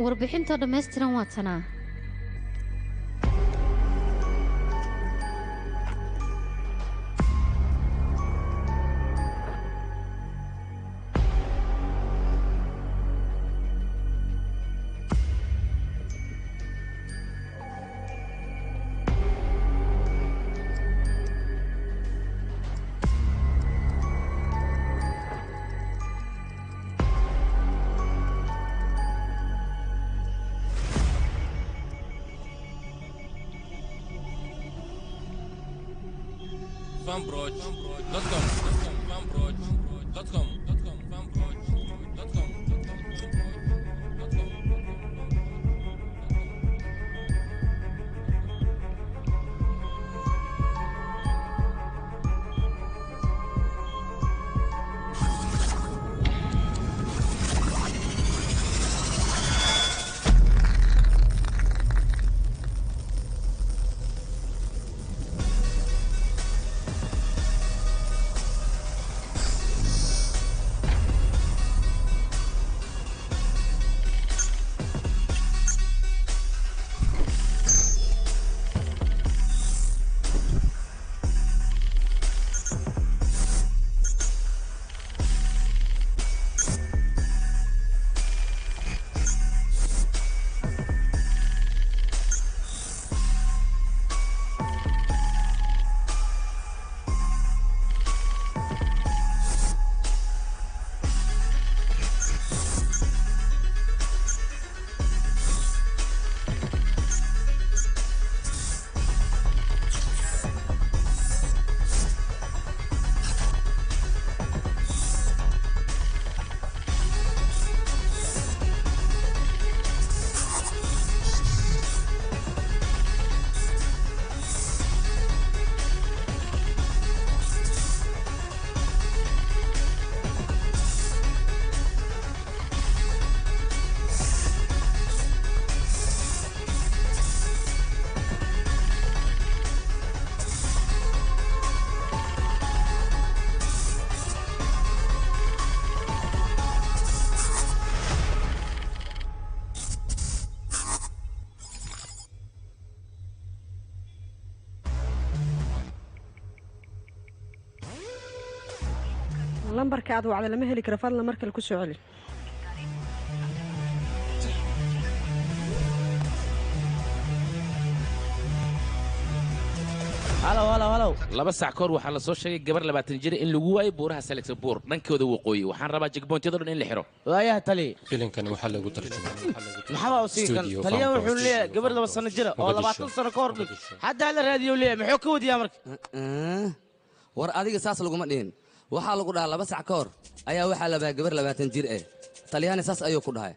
warbixinta dhammaystiran waa tanaa. lambarka aad wacda lama heli karo fadlan mar kale ku soo celi. halow laba sac koor waxaa la soo sheegay gabar 20 jir in lagu waayay buuraha Salexbuur dhankooda waqooyi waxaan rabaa jigboontyada dhan in la xiro waayaha tali filimkan waxaa lagu tarjumay maxaa u siikan taliya wuxuu leeyahay gabar 2 sano jir oo 20 sano ka hor dhig hadda la raadiyo leeyahay muxuu ka wadiyaa marka war adiga saas laguma dhihin waxaa lagu dhahaa 2 sac ka hor ayaa waxaa la baa gabar 20 jir taliyana saas ayuu ku dhahay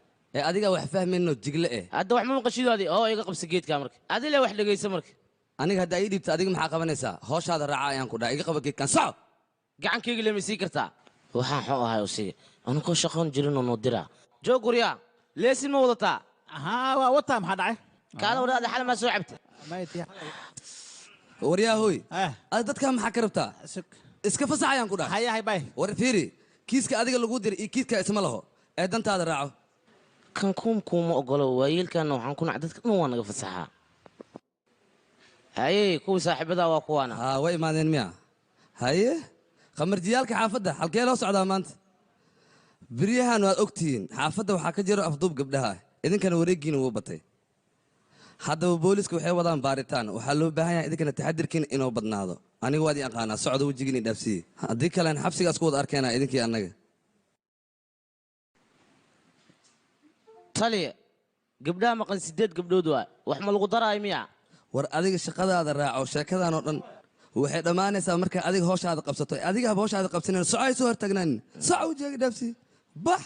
adiga wax fahmayno jigle hadda wax ma maqashidoodii oo iga qabsi geedka marka adile wax dhageysa marka aniga hadda ay dhibta adiga maxaa qabanaysaa hooshada raaca ayaan ku dhahay iga qaba geedkan soco gacankayga leema sii kartaa waxaan xoo ahay usiga anuu shaqoon jirin oo dira joog guriya leesin ma wadataa waa wataa maxaa dhacay kaala wadaad xal ma soo cabta wariyaa hooy ad dadka maxaa ka rabtaa iska fasax ayaan ku dhahay hayahay bay war fiiri kiiska adiga lagu diray iyo kiiska isma laho ee dantaada raaco kan kuma ogolo waayilkan waxaan ku nacay dadka dhan waa naga fasaxaa haye kuwii saaxiibada waa kuwaana way imaadeen miya haye qamarjiyaalka xaafadda halkee loo socdaa maanta biryahan waad ogtihiin xaafadda waxaa ka jiro afduub gabdhaha idinkana wareegiina wuu batay haddaba booliska waxay wadaan baaritaan waxaa loo baahan yahay idinkana taxadirkiina inuu badnaado aniga waad ii aqaanaa socda wejigiina dhaafsiye haddii kalen xabsigaas ku wada arkeenaa idinkii annaga taliya gabdhaha maqan 8 gabdhood waa wax ma lagu daraayo miya war adiga shaqadaada raaco sheekadan oo dhan waxay dhammaanaysaa markaa adiga hooshaada qabsato adiga hooshaada qabsaneen soco ay soo hortaagnaan soco wejiga dhaafsiye bax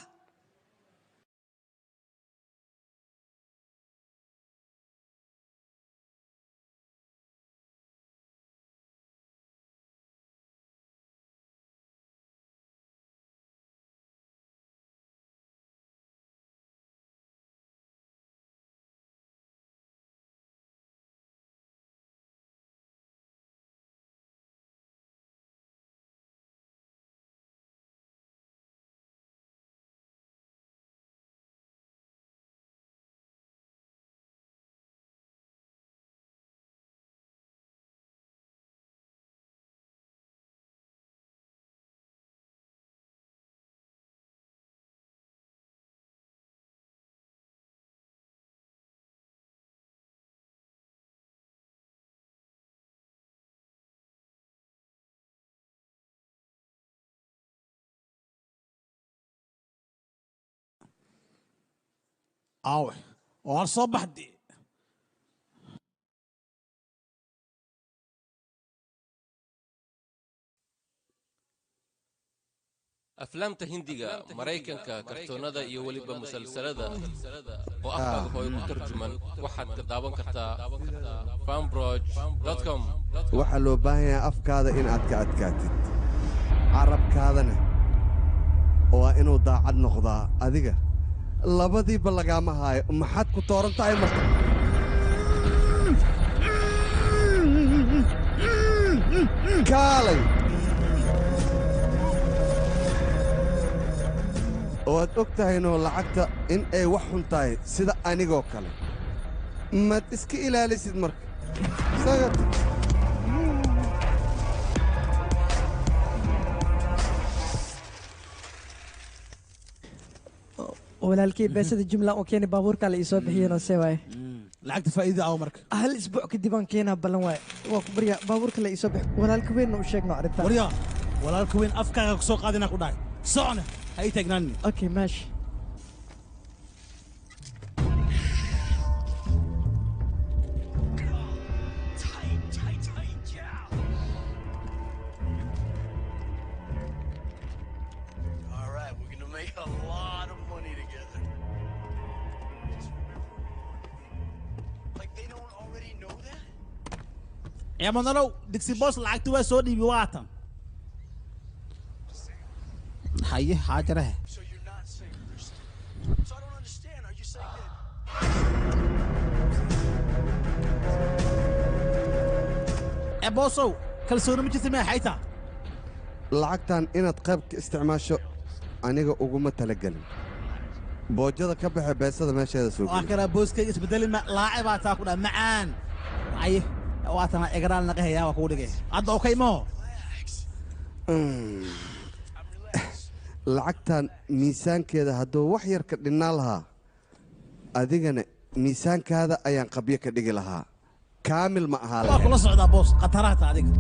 aawe waan soo baxdi aflaamta hindiga maraykanka kartoonada iyo weliba musalsalada oo afkaaga hooy ku tarjuman waxaad ka daawan kartaa fanbroch.com waxaa loo baahan yahay afkaada inaad ka adkaatid carabkaadana waa inuu daacad noqdaa adiga labadiiba lagaama haayo maxaad ku tooran tahay marka kaalay waad og tahaynoo lacagta in ay wax xun tahay sida anigoo kale maad iska ilaalisid marka walaalkii beesada jumla oo keeni baabuurka la isoo bixiyeenoo see waaye lacagta faa'iida aw marka hal isbuuc kadib aan keenaa ballan waaye waa ku barya baabuurka la isoo bix walaalka weynna u sheegno arrintaa waryaa walaalka weyn afkaaga ku soo qaadinaa ku dhahay socna ha ii taagnaanni okay maashi يا منالو ديكسي بوس لعقتي waa soo dhiibi waatan haye haajarahe boosow kalsooni ma jirta maxay taa lacagtan inaad qayb ka isticmaasho aniga uguma talagelin boojada ka baxe beesada meesheeda soo waa kala booskayga isbedeli ma laaci baa taa ku dhaa macaan aye waatana egraal naqahayaa waa kuu dhigay hadda okay moo lacagtan miisaankeeda hadduu wax yar ka dhinnaa lahaa adigana miisaankaada ayaan qabyo ka dhigi lahaa kaamil ma ahaa waa kula socdaa boos khataraata adiga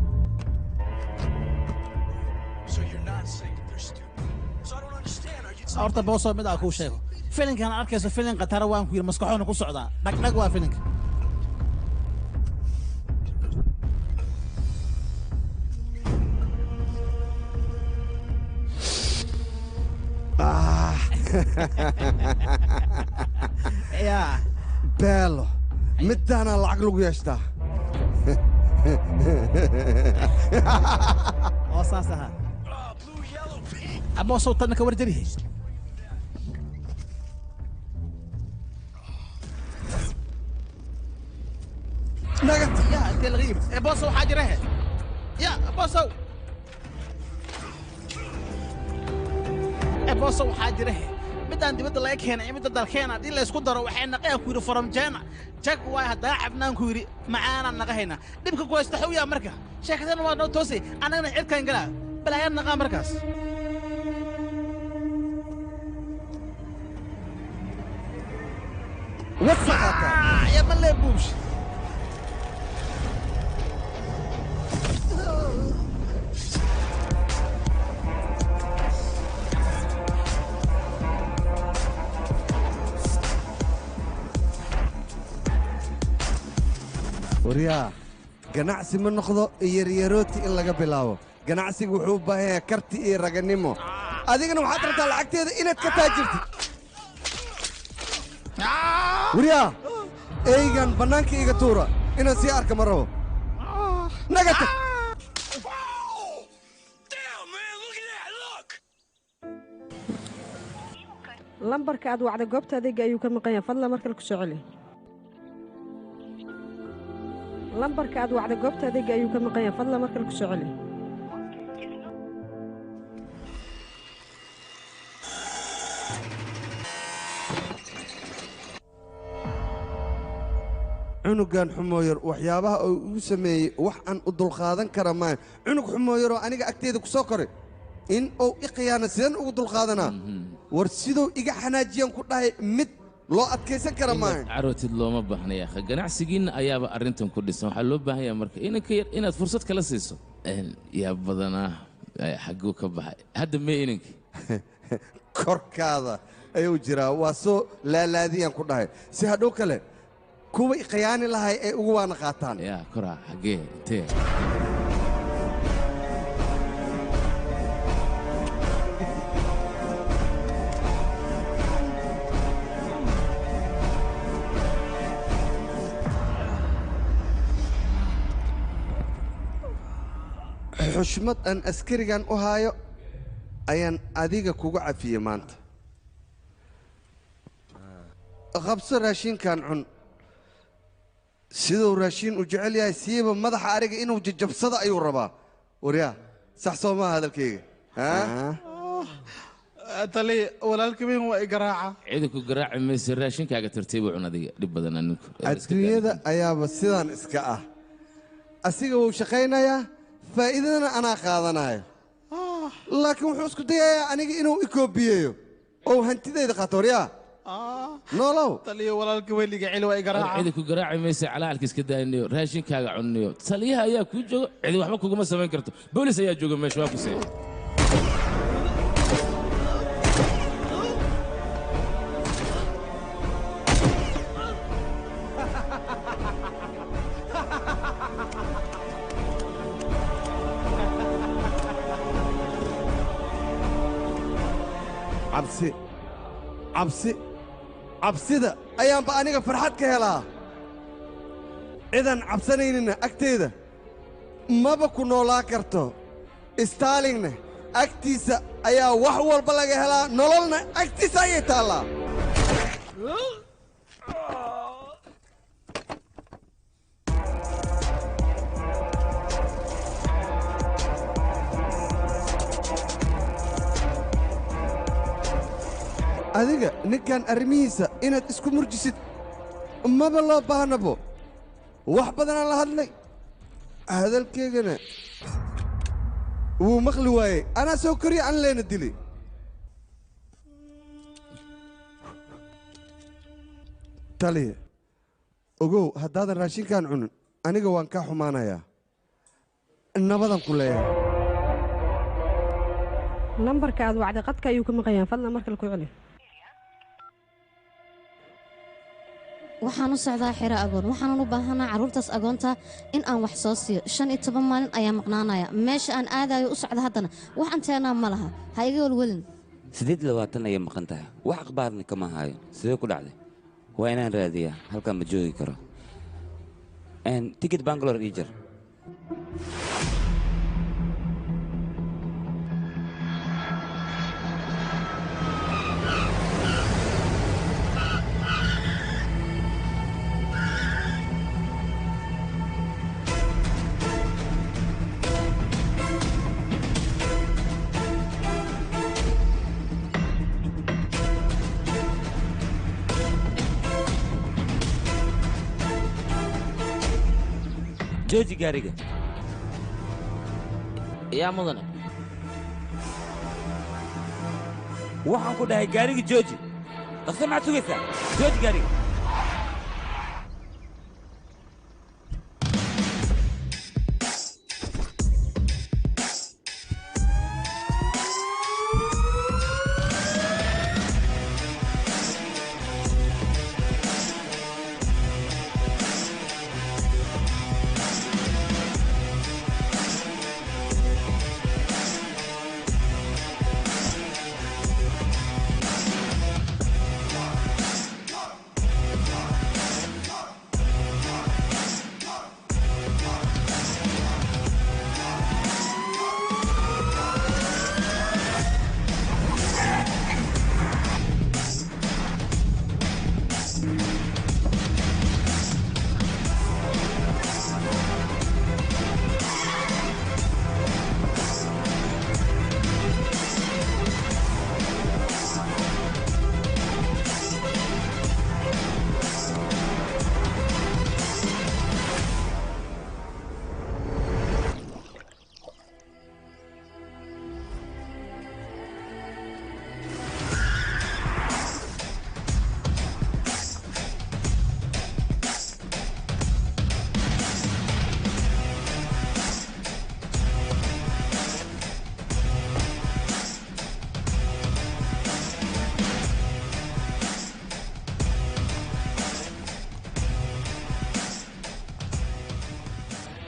horta boosoo mid aa kuu sheego filinkan arkayso filin khatara waan ku yidhi maskaxoona ku socdaa dhagdhag waa filinka يا beelo midaanaa lacag lagu yeeshtaa oo saas ahaa aboo sawtanna ka warjarihe naga ya intee laga yimid boosow waxaa jirahe ya boosow boosow waxaa jirahe midaan dibadda laga keenay midda dalkeena haddii la isku daro waxay naqayaan ku yidhi faromjeena jag waay haddaa cabnaan ku yidhi macaanaan naqahayna dhibka ku haysta xawyaa marka sheekadana waa noo toosay annagana cirkaan galaa balaayaan naqaa markaas ya ma lee buush waryaa ganacsi ma noqdo yaryarooti in laga bilaabo ganacsigu wuxuu u baahan yahay karti iyo raganimo adigana waxaad rabtaa lacagteeda inaad ka taajirtid waryaa eygan bannaanka iga tuura inaan sii arka ma rabo naga tag lambarka aad wacda goobta adeega ayuu ka maqan yahay fadlan markale ku soo celi lambarka aad wacda goobta adeega ayuu ka maqan yahay fadlan markale ku soo celi cunugan xumooyar waxyaabaha uu igu sameeyey wax aan u dulqaadan kara maayo cunug xumooyaroo aniga agteeda ku soo koray in uu i khiyaana sideen ugu dulqaadanaa war siduu iga xanaajiyaan ku dhahay mid loo adkaysan kara maayo carootid looma baahna yaakha ganacsigiinna ayaaba arrintan ku dhisan waxaa loo baahan yahay marka inanka yar inaad fursad kala siiso yaa badanaa xagguu ka baxay hadda mee inankii korkaada ayuu jiraa waa soo laalaadiyaan ku dhahay si hadhow kale kuwa iqayaani lahay ay ugu waana qaataan yaa koraa xaggee intee xushmad aan askarigan u haayo ayaan adiga kugu cafiyey maanta qabso raashinkan cun siduu raashin u jecel yahay siiba madaxa ariga inuu jajabsado ayuu rabaa waryaa sax soo maaha hadalkayga tali walaalka weyn waa i garaaca ciidanku garaaci mayse raashinkaaga tartiibu cun adiga dhib badan aninku adduunyada ayaaba sidaan iska ah asiga wuu shaqaynayaa faa'iidadana anaa qaadanayo laakiin wuxuu isku dayayaa aniga inuu ikoobiyeeyo oo hantidayda qaato waryaa noolow taliyo walaalka weyliga celi waa i garaaca ciidanku garaaci mayse calaalka iska daaynayo raashinkaaga cunniyo taliyaha ayaa kuu jooga cidi waxba kuguma samayn karto boolis ayaa jooga meesha waa ku see cabsida ayaanba aniga farxad ka helaa cidan cabsanaynina agtayda maba ku noolaan karto staalinna agtiisa ayaa wax walba laga helaa nololna agtiisa ayay taallaa adiga ninkan arrimihiisa inaad isku murjisid maba loo baahnabo wax badanaan la hadlay hadalkeygana wuu maqli waayey anaa soo koriya aan leena dili taliya ogow haddaadan raashinkan cunin aniga waan kaa xumaanayaa nabadan ku leeyahay lambarka aad wacday qadka ayuu ka maqayaan fadlan mar kale ku celi waxaan u socdaa xero agoon waxaanan u baahanaa carruurtaas agoonta in aan wax soo siiyo 15 maalin ayaa maqnaanaya meesha aan aadayo u socda haddana wax anteenaa ma laha ha iga welwelin 28 ayay maqan tahay wax akhbaarni kama haayo sidee ku dhacday waa inaan raadiyaa halkaan ma joogi karo tikid bangalore ii jar jooji gaariga yaa mudane waxaan ku dhahay gaariga jooji dhaqso maxaad sugaysaa jooji gaariga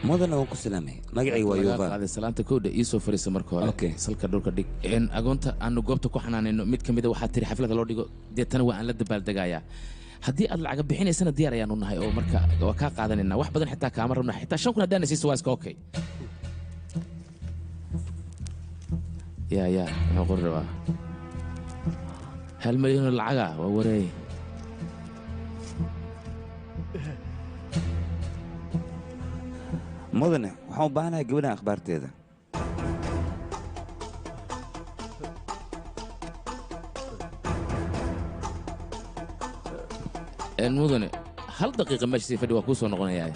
mudana waan ku salaamay magacayga waa yuuba qaaday salaanta kowda ii soo fariisa marka hore salka dhulka dhig agoonta aanu goobta ku xanaanayno mid ka mid ah waxaa tiri xaflada loo dhigo deetana waa aan la dabaaldegayaa haddii aad lacag bixinaysana diyaar ayaanu nahay oo marka waa kaa qaadanaynaa wax badan xitaa kaama rabna xitaa 5 kun haddaan siiso waa iska okay يا نقول روا هل مليون العجا ووري mudane waxaan u baahanahay gabadhan akhbaarteeda mudane hal daqiiqa meesha sii fadhi waa kuu soo noqonayaa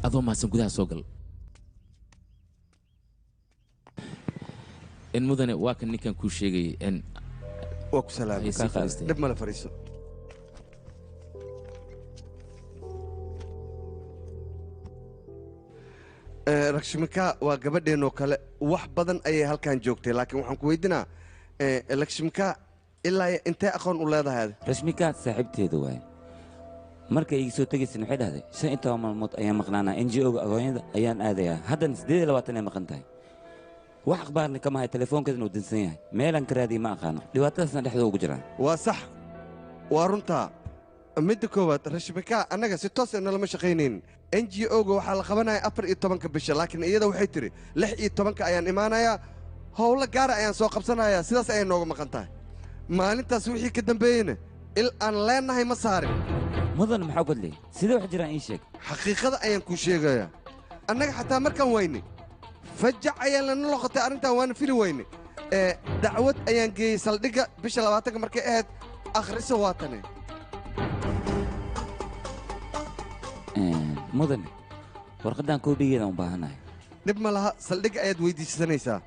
adoo mahadsan gudaha soo gal mudane waa kan ninkan kuu sheegayay waa ku salaamay dhib male fariiso lakshmika waa gabadheennoo kale wax badan ayay halkan joogtay laakiin waxaan ku weydiinaa lakshmika ilaa intee aqoon u leedahay rashmika saaxiibteeda waaye markay iga soo tegaysan waxay dhahday 15 maalmood ayaan maqnaanaa NGO-ga agoonyada ayaan aadayaa haddana 28 ay maqan tahay wax akhbaarna kama hay telefoonkeedana uu dansan yahay meelaan ka raadiya ma aqaano dhibaatadaasna dhexdooda ugu jiraan waa sax waa runtaa midda koowaad rashmika annaga si toos nalama shaqaynayn NGO-ga waxaa la qabanaya 14 bisha laakiin iyada waxay tiri 16 ayaan imaanayaa howlo gaara ayaan soo qabsanayaa sidaas ayay nooga maqan tahay maalintaas wixii ka dambeeyeyna il aan leenahay ma saarin mudan maxaa godley sidee wax jiraan ii sheeg xaqiiqada ayaan kuu sheegayaa annaga xataa markaan weyne fajac ayaan lana loqotay arrintan waana fili weyne dacwad ayaan geeyey saldhigga bisha 20 markay ahayd akhriso waatane mudane warqaddaan koobigeeda u baahanahay dhib ma laha saldhigga ayaad weydiisanaysaa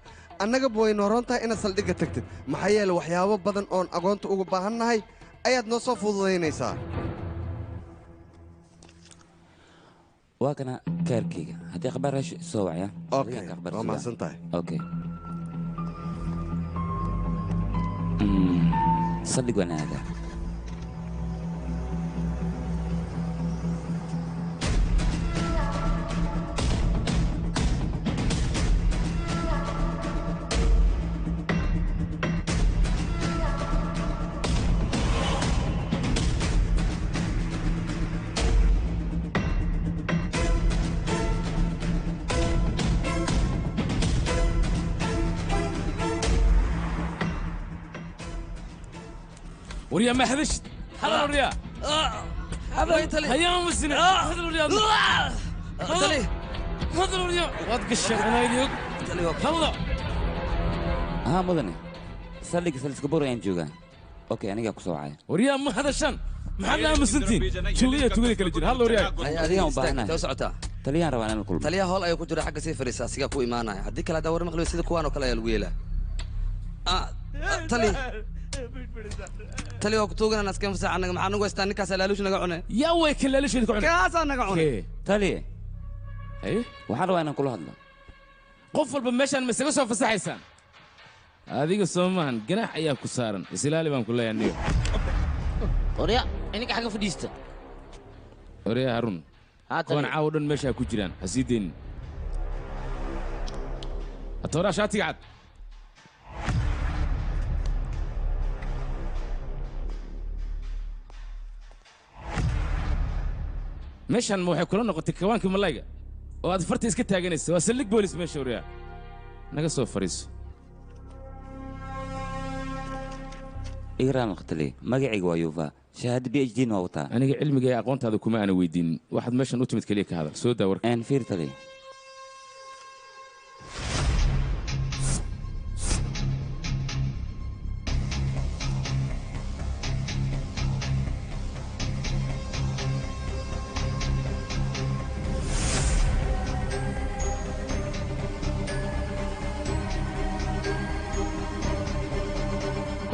annagaba way nooroon tahay inaad saldhigga tagtid maxaa yeele waxyaabo badan oon agoonta uga baahannahay ayaad noo soo fududaynaysaa waa kana kaarkayga haddii akhbaar hesho soo wacya waa mahadsan tahay saldhig waan aadaa وريا ما حدشت حضر وريا هيا مسنا حضر وريا حضر وريا وادق الشغل هيديك هلا ها مدني سلك سلسكبور يان جوجا اوكي انا ku soo wacay وريا ما حدشان maxaad la aamusantiin juliya tugada kala jira hal وريا adiga u baahnaa soo socota taliyaan rabaan inaan kulmo taliya hool ay ku jira xagga sii fariisa asiga ku imaanaya hadii kala daawar maqlay sida kuwaan oo kale ayaa lagu yeelaa tali oo ku tuugana askan fasax anaga maxaan ugu haystaa ninkaas laaluush naga cunay yaa way ka laaluush naga cunay kaas naga cunay tali waxaan rabaa inaan kula hadlo qof walba meeshaan ma isaga soo fasaxaysaan adiga soomahan ganax ayaa ku saaran islaali baan ku leeyahay niyo orya ininka xaga fadhiista orya harun kuwan caawo dhan meesha ku jiraan hasiideen atoora shaatiga cad meeshan ma waxay kula noqotay kawaankii malayga oo aad farta iska taaganaysa waa saldhig boolis meesha waryaa naga soo fariiso igraan waqtile magacayga waa yuufa shahaada PhD noo wataa aniga cilmiga iyo aqoontaada kuma aana weydiinin waxaad meeshan u timid kaliya ka hadal soo daa warka fiir tali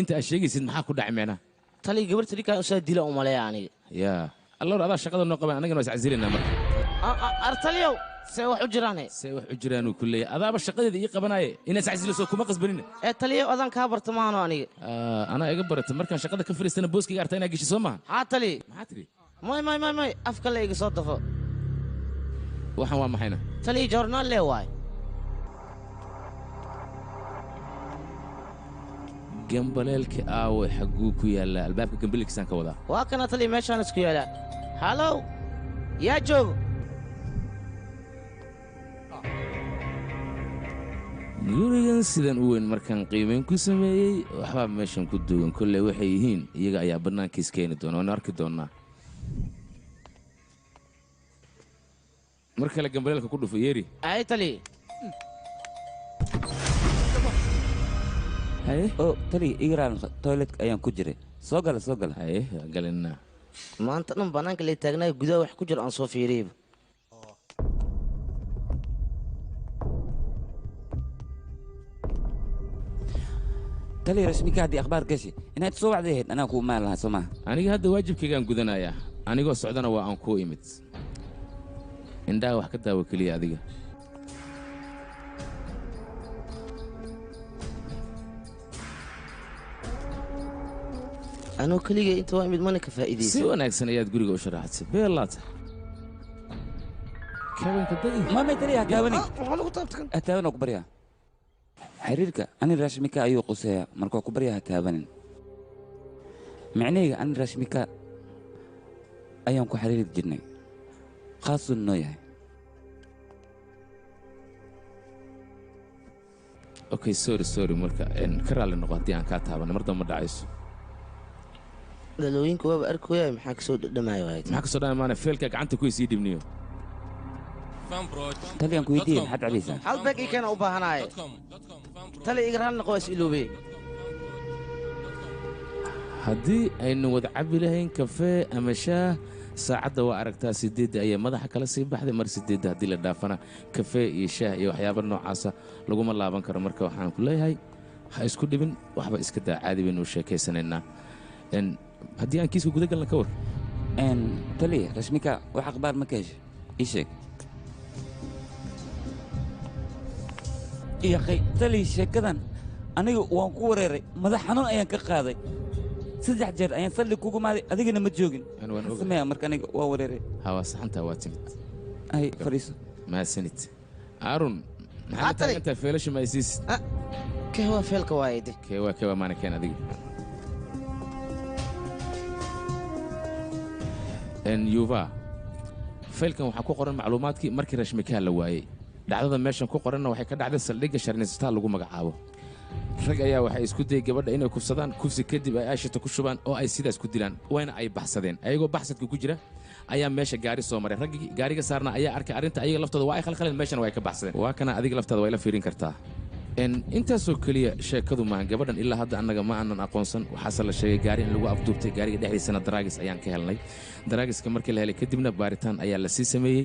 masaakiinta aad sheegaysid maxaa ku dhacay meenaa taliya gabarta ninkaan usaa dila u maleeya aniga yaa allowr adaa shaqada noo qaban annagana waa iscasilaynaa marka artaliyow see wax u jiraane see wax u jiraanuu ku leeyahay adaaba shaqadeeda ii qabanaaye inaad sacsiilasoo kuma qasbanine ee taliya adan kaa barta maano aniga anaa iga barata markaan shaqada ka fariistana booskayga artaa inaa geshi soo maaha haa tali maxaa tidhi may afka la iga soo dafo waxaan waa maxayna taliya joornaal lee waay gambaleelka aawe xagguu ku yaallaa albaabka gambaleelkiisaan ka wadaa waa kana taliya meeshaan isku yaalaa halow yaa joogo gurigan sidan u weyn markaan qiimayn ku sameeyey waxbaa meeshan ku duwan kolley waxay yihiin iyaga ayaa bannaankiis keeni doona waanu arki doonnaa mar kale gambaleelka ku dhufo yeeri ay tali haye oo tali igraan toiletka ayaan ku jiray soo gala haye galinaa maanta dhan bannaanka lay taagnaay gudaha wax ku jiro aan soo fiiriyeyba tali rasmika haddii akhbaar gashi inaad soo wacday ahayd anaa kuu maal lahaa soo maaha aniga hadda waajibkaygaan gudanayaa anigoo socdana waa aan kuu imid indhaha wax ka daawo keliya adiga anuu keligay inta waa imid mana ka faa'iidaysa si wanaagsan ayaad guriga u sharaxaysay beelaata kabanka dai maamay tali hataabanoo ku baryaa xiriirka ani rashmika ayuu quseeyaa markuu ku baryaa hataabanin micnahayga ani rashmika ayaan ku xiriiri jirnay khaasuu noo yahay okay sorry marka ka raalli noqo haddii aan kaa taabanay mar damba ma dhacayso dhalooyinka waaba arkooyaa maxaa ka soo dhadhamaayo maxaa ka soo dhamaay maana feelka gacanta kuway sii dhibniyo taliyan ku weydiiye maxaad cabaysaa hal beeg ii keena u baahanaaye tali iga raal noqo waa is iloobee haddii aynu wada cabbi lahayn kafee ama shaah saacadda waa aragtaa sideedda ayaa madaxa kala sii baxday mar sideedda haddii la dhaafana kafee iyo shaah iyo waxyaaba noocaasa laguma laaban karo marka waxaan ku leeyahay ha isku dhibin waxba iska daa caadi baynu u sheekaysanaynaa haddii aan kiiska guda galna ka war taliya rashmika wax akhbaar ma ka heshay ii sheeg yaqay taliya sheekadan aniga waan ku wareeray madax xanuun ayaan ka qaaday 3 jeer ayaan salli kugu maaday adigana ma joogin sameeya marka aniga waa wareeray hawa saxantaa waa timid ay fariiso mahadsanid aarun maxaa taagantaa feelasha maysiis keewaa feelka waayde keewaa maana keen adiga yuva faylkan waxaa ku qoran macluumaadkii markii rashmikaa la waayey dhacdada meeshan ku qoranna waxay ka dhacday saldhigga sharnistaa lagu magacaabo rag ayaa waxay isku dayay gabadha inay kufsadaan kufsi kadib ay aashata ku shubaan oo ay sidaas ku dilaan wayna ay baxsadeen ayagoo baxsadka ku jira ayaa meesha gaari soo maray raggii gaariga saarna ayaa arkay arrinta ayaga laftooda waa ay khalkhaleen meeshana waa ay ka baxsadeen waa kana adiga laftaada waa ila fiirin kartaa intaasoo keliya sheekadu maahan gabadhan ilaa hadda annaga ma aanan aqoonsan waxaase la sheegay gaari in lagu afduubtay gaariga dhexdiisana daraagis ayaan ka helnay daraagiska markii la helay kadibna baaritaan ayaa la sii sameeyey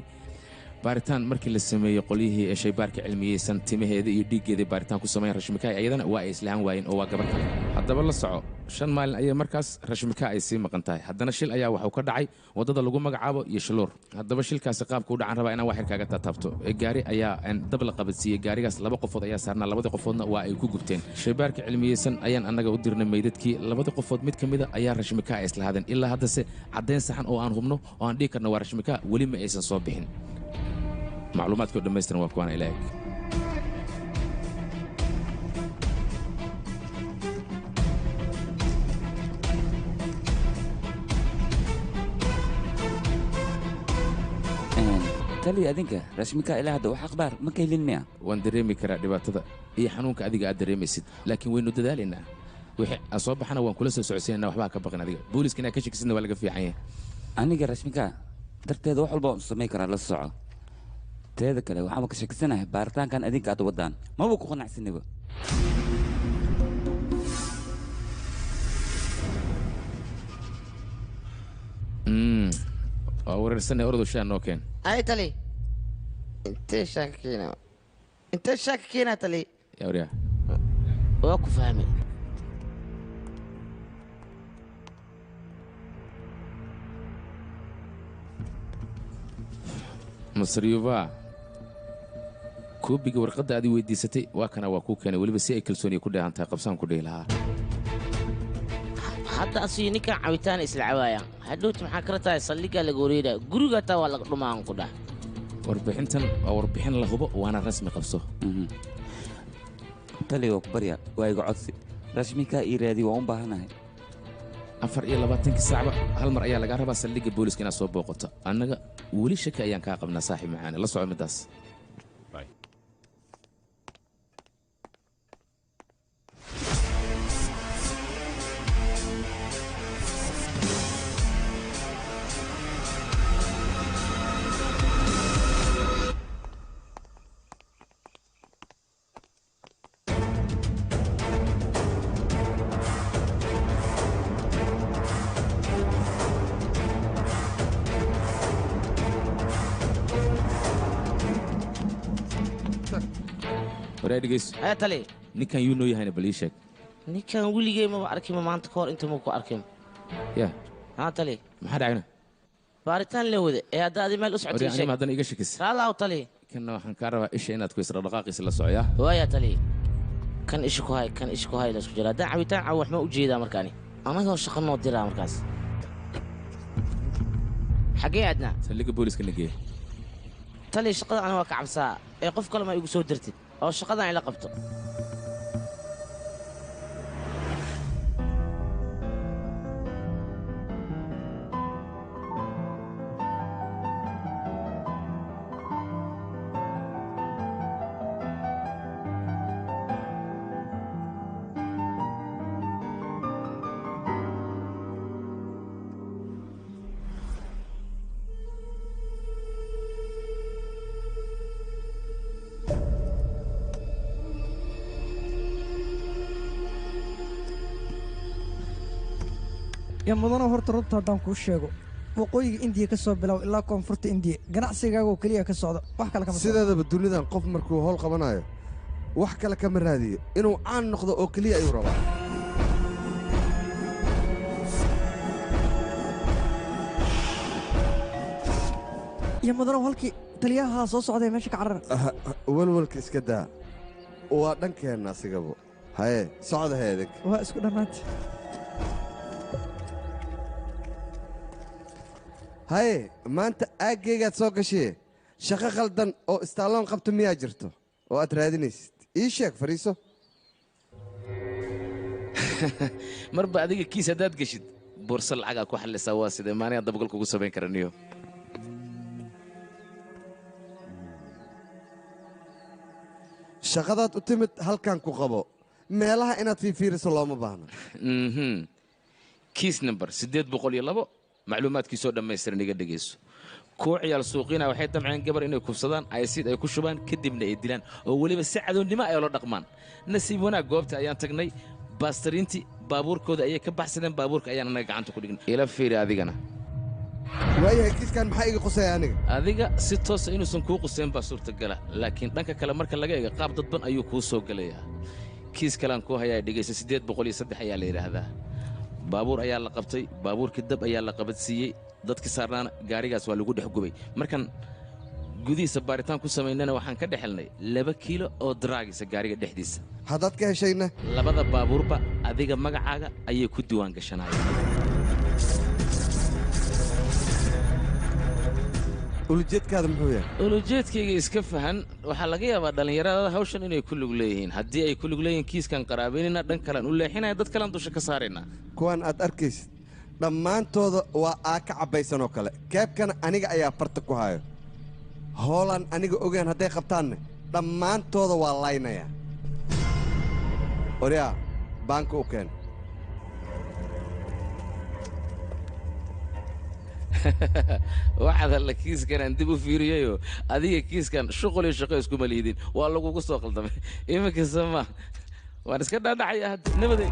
baaritaan markii la sameeyey qolyihii ee shaybaarka cilmiyeysan timaheeda iyo dhiiggeedii baaritaan ku sameeyeen rashmika ayadana waa ay islahan waayeen oo waa gabar kale haddaba la soco 5 maalin ayay markaas rashmika ay sii maqan tahay haddana shil ayaa waxuu ka dhacay waddada lagu magacaabo iyo shiluur haddaba shilkaasi qaabka u dhacan rabaa inaan wax yar kaaga taataabto gaari ayaa dab la qabadsiiyey gaarigaas 2 qofood ayaa saarnaa 2 qofoodna waa ay ku gubteen shaybaarka cilmiyeysan ayaan annaga u dirnay meydadkii 2 qofood mid ka mida ayaa rashmika ay islahaadeen ilaa haddase caddayn saxan oo aan hubno oo aan dhihi karno waa rashmika weli ma aysan soo bixin macluumaadkoo dhammaystiran waa kuwaana ila eg taliya adinka rashmika ilaa hadda wax akhbaar ma ka helin miya waan dareemi karaa dhibaatada iyo xanuunka adiga aad dareemaysid laakiin waynu dadaalaynaa wixii aan soo baxana waan kula soo socodsiinaynaa waxbaa ka baqin adiga booliiska inaad ka shakisidna waa laga fiican yahay aniga rashmika darteeda wax walba waan samayn karaa la soco teeda kale waxaan ka shakisanahay baaritaankan adinka aad wadaan maba ku qanacsanaba waa wareersanay ordu shaa noo keen ay tali intee shaaka keena tali yaa waryaa waa ku fahmay masar yuva koobiga warqadda aad i weydiisatay waa kana waa kuu keenay weliba si ay kalsooniya ku dheehan tahay qabsaan ku dhihi lahaa hadda asiyo ninkan cabitaan isla cawaayaan hadhowti maxaa kala tahay saldhiggaa laga wareeraa guriga taa waa laga dhumaan ku dhah warbixintan waa warbixin la hubo waana rasmi qabso tali waa ku barya waa iga codsi rashmikaa ii raadi waa u baahanahay 24 saacba hal mar ayaa laga rabaa saldhigga booliska inaad soo booqato annaga weli shaki ayaan kaa qabnaa saaxiib macaane la soco middaas haya tali ninkan yuu noo yahayna bal ii sheeg ninkan weligay maba arkima maanta ka hor inta muu ku arkin ya haa tali maxaa dhacayna baaritaan la wada ee hadda adi meel u socotay anima haddana iga shakis raalaaw tali kanna waxaan kaa rabaa isha inaad ku isradhaqaaqiisa la socoyaa waaya tali kan isha ku hay kan isha ku hay laisku jira haddaan cabitaan cawo wax ma u jeedaa markaani anagoo shaqo noo diraa markaas xaggee aadnaa saldhigga booliska nageeya tali shaqada ana waa ka cabsaa ee qof kale ma igu soo dirtid oo shaqadan ila qabto yaa mudano horta runta haddaan kuu sheego waqooyiga indiya ka soo bilow ilaa koonfurta indiya ganacsigaagoo keliya ka socda wax kale kama sideedaba dunidan qof markuu howl qabanayo wax kale kama raadiyo inuu caan noqdo oo keliya ayuu rabaa iyo mudano halkii taliyaha soo socday meesha ka carara walwalka iska daa waa dhankeenna asigabo haye socda heedig waa isku dhammaanta haye maanta aaggaygaad soo gashee shaqo khaldan oo istaalloon qabto miyaa jirto oo aad raadinaysid ii sheeg fariiso marba adiga kiis haddaad geshid boorso lacagaa ku xallisaa waa sidee maaniga dabagal kugu samayn karaniyo shaqadaad u timid halkan ku qabo meelaha inaad fiifiiriso looma baahno kiis number 802 macluumaadkiisoo dhammaystiran iga dhegayso kuwa ciyaal suuqiina waxay damceen gabar inay kufsadaan aysiid ay ku shubaan kadibna ay dilaan oo weliba si cadoonnimo ay ula dhaqmaan nasiib wanaag goobta ayaan tagnay baastariintii baabuurkooda ayay ka baxsadeen baabuurka ayaan anaga gacanta ku dhignay ila fiiri adigana waayahay kiiskan maxaa iga qusaya aniga adiga si toosa inuusan kuu qusayn baa suurtagala laakiin dhanka kale marka laga eega qaab dadban ayuu kuu soo gelayaa kiis kalean kuu hayaa dhegaysa 803 ayaa la yidhaahdaa baabuur ayaa la qabtay baabuurkii dab ayaa la qabadsiiyey dadkii saarnaana gaarigaas waa lagu dhex gubay markan gudihiisa baaritaan ku samaynana waxaan ka dhex helnay 2 kiilo oo daraagisa gaariga dhexdiisa haddaad ka heshayna labada baabuurba adiga magacaaga ayay ku diiwaan gashanayeen ulujeedkaada muxuu yahay ulujeedkayga iska fahan waxaa laga yaabaa dhallinyarada hawshan inay ku lug leeyihiin haddii ay ku lug leeyihiin kiiskan qaraabaynayna dhan kalean u leexinaya dad kalean dusha ka saaraynaa kuwan aad arkaysid dhammaantooda waa aaka cabbaysan oo kale keebkana aniga ayaa farta ku hayo hoolaan aniga ogaan hadday qabtaanne dhammaantooda waa laynayaa oryaa baanka u keen waxaad alla kiiskanaan dib u fiiriyayoo adiga kiiskan shuqul iyo shaqo iskuma liidin waa lagugu soo qaldamay iminkasta ma waan iska dhaadhacaya hadda nabaday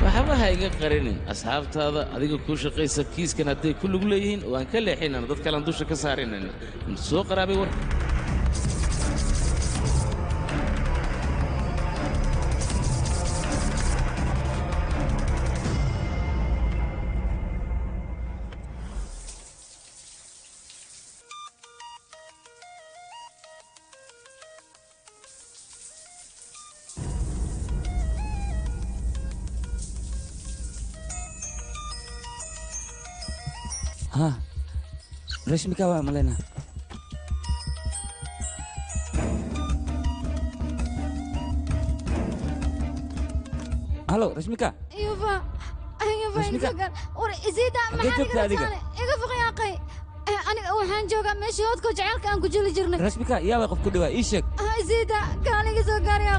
waxba ha iga qarinin asxaabtaada adiga kuu shaqaysa kiiskan hadday ku lug leeyihiin waan ka leexinana dad kalean dusha ka saaraynana soo qaraabay war ها رشمكا waa malena halo rashmika yuba Rashmika. war isida Xagee joogtaa adiga? iga foqyaaqay aniga waxaan joogaa meeshii hoodka jacaylka aan ku jili jirnay rashmika yaa way qof ku dhawaa ii sheeg isida kaaliga soo gaaraya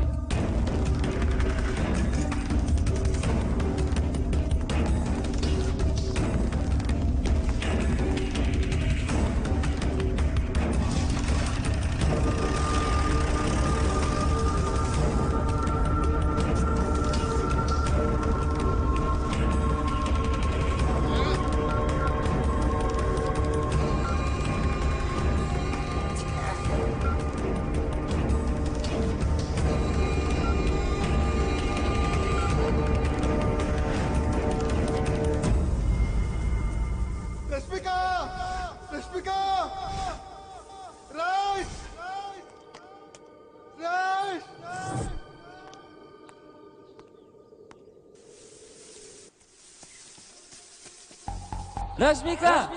رشمكا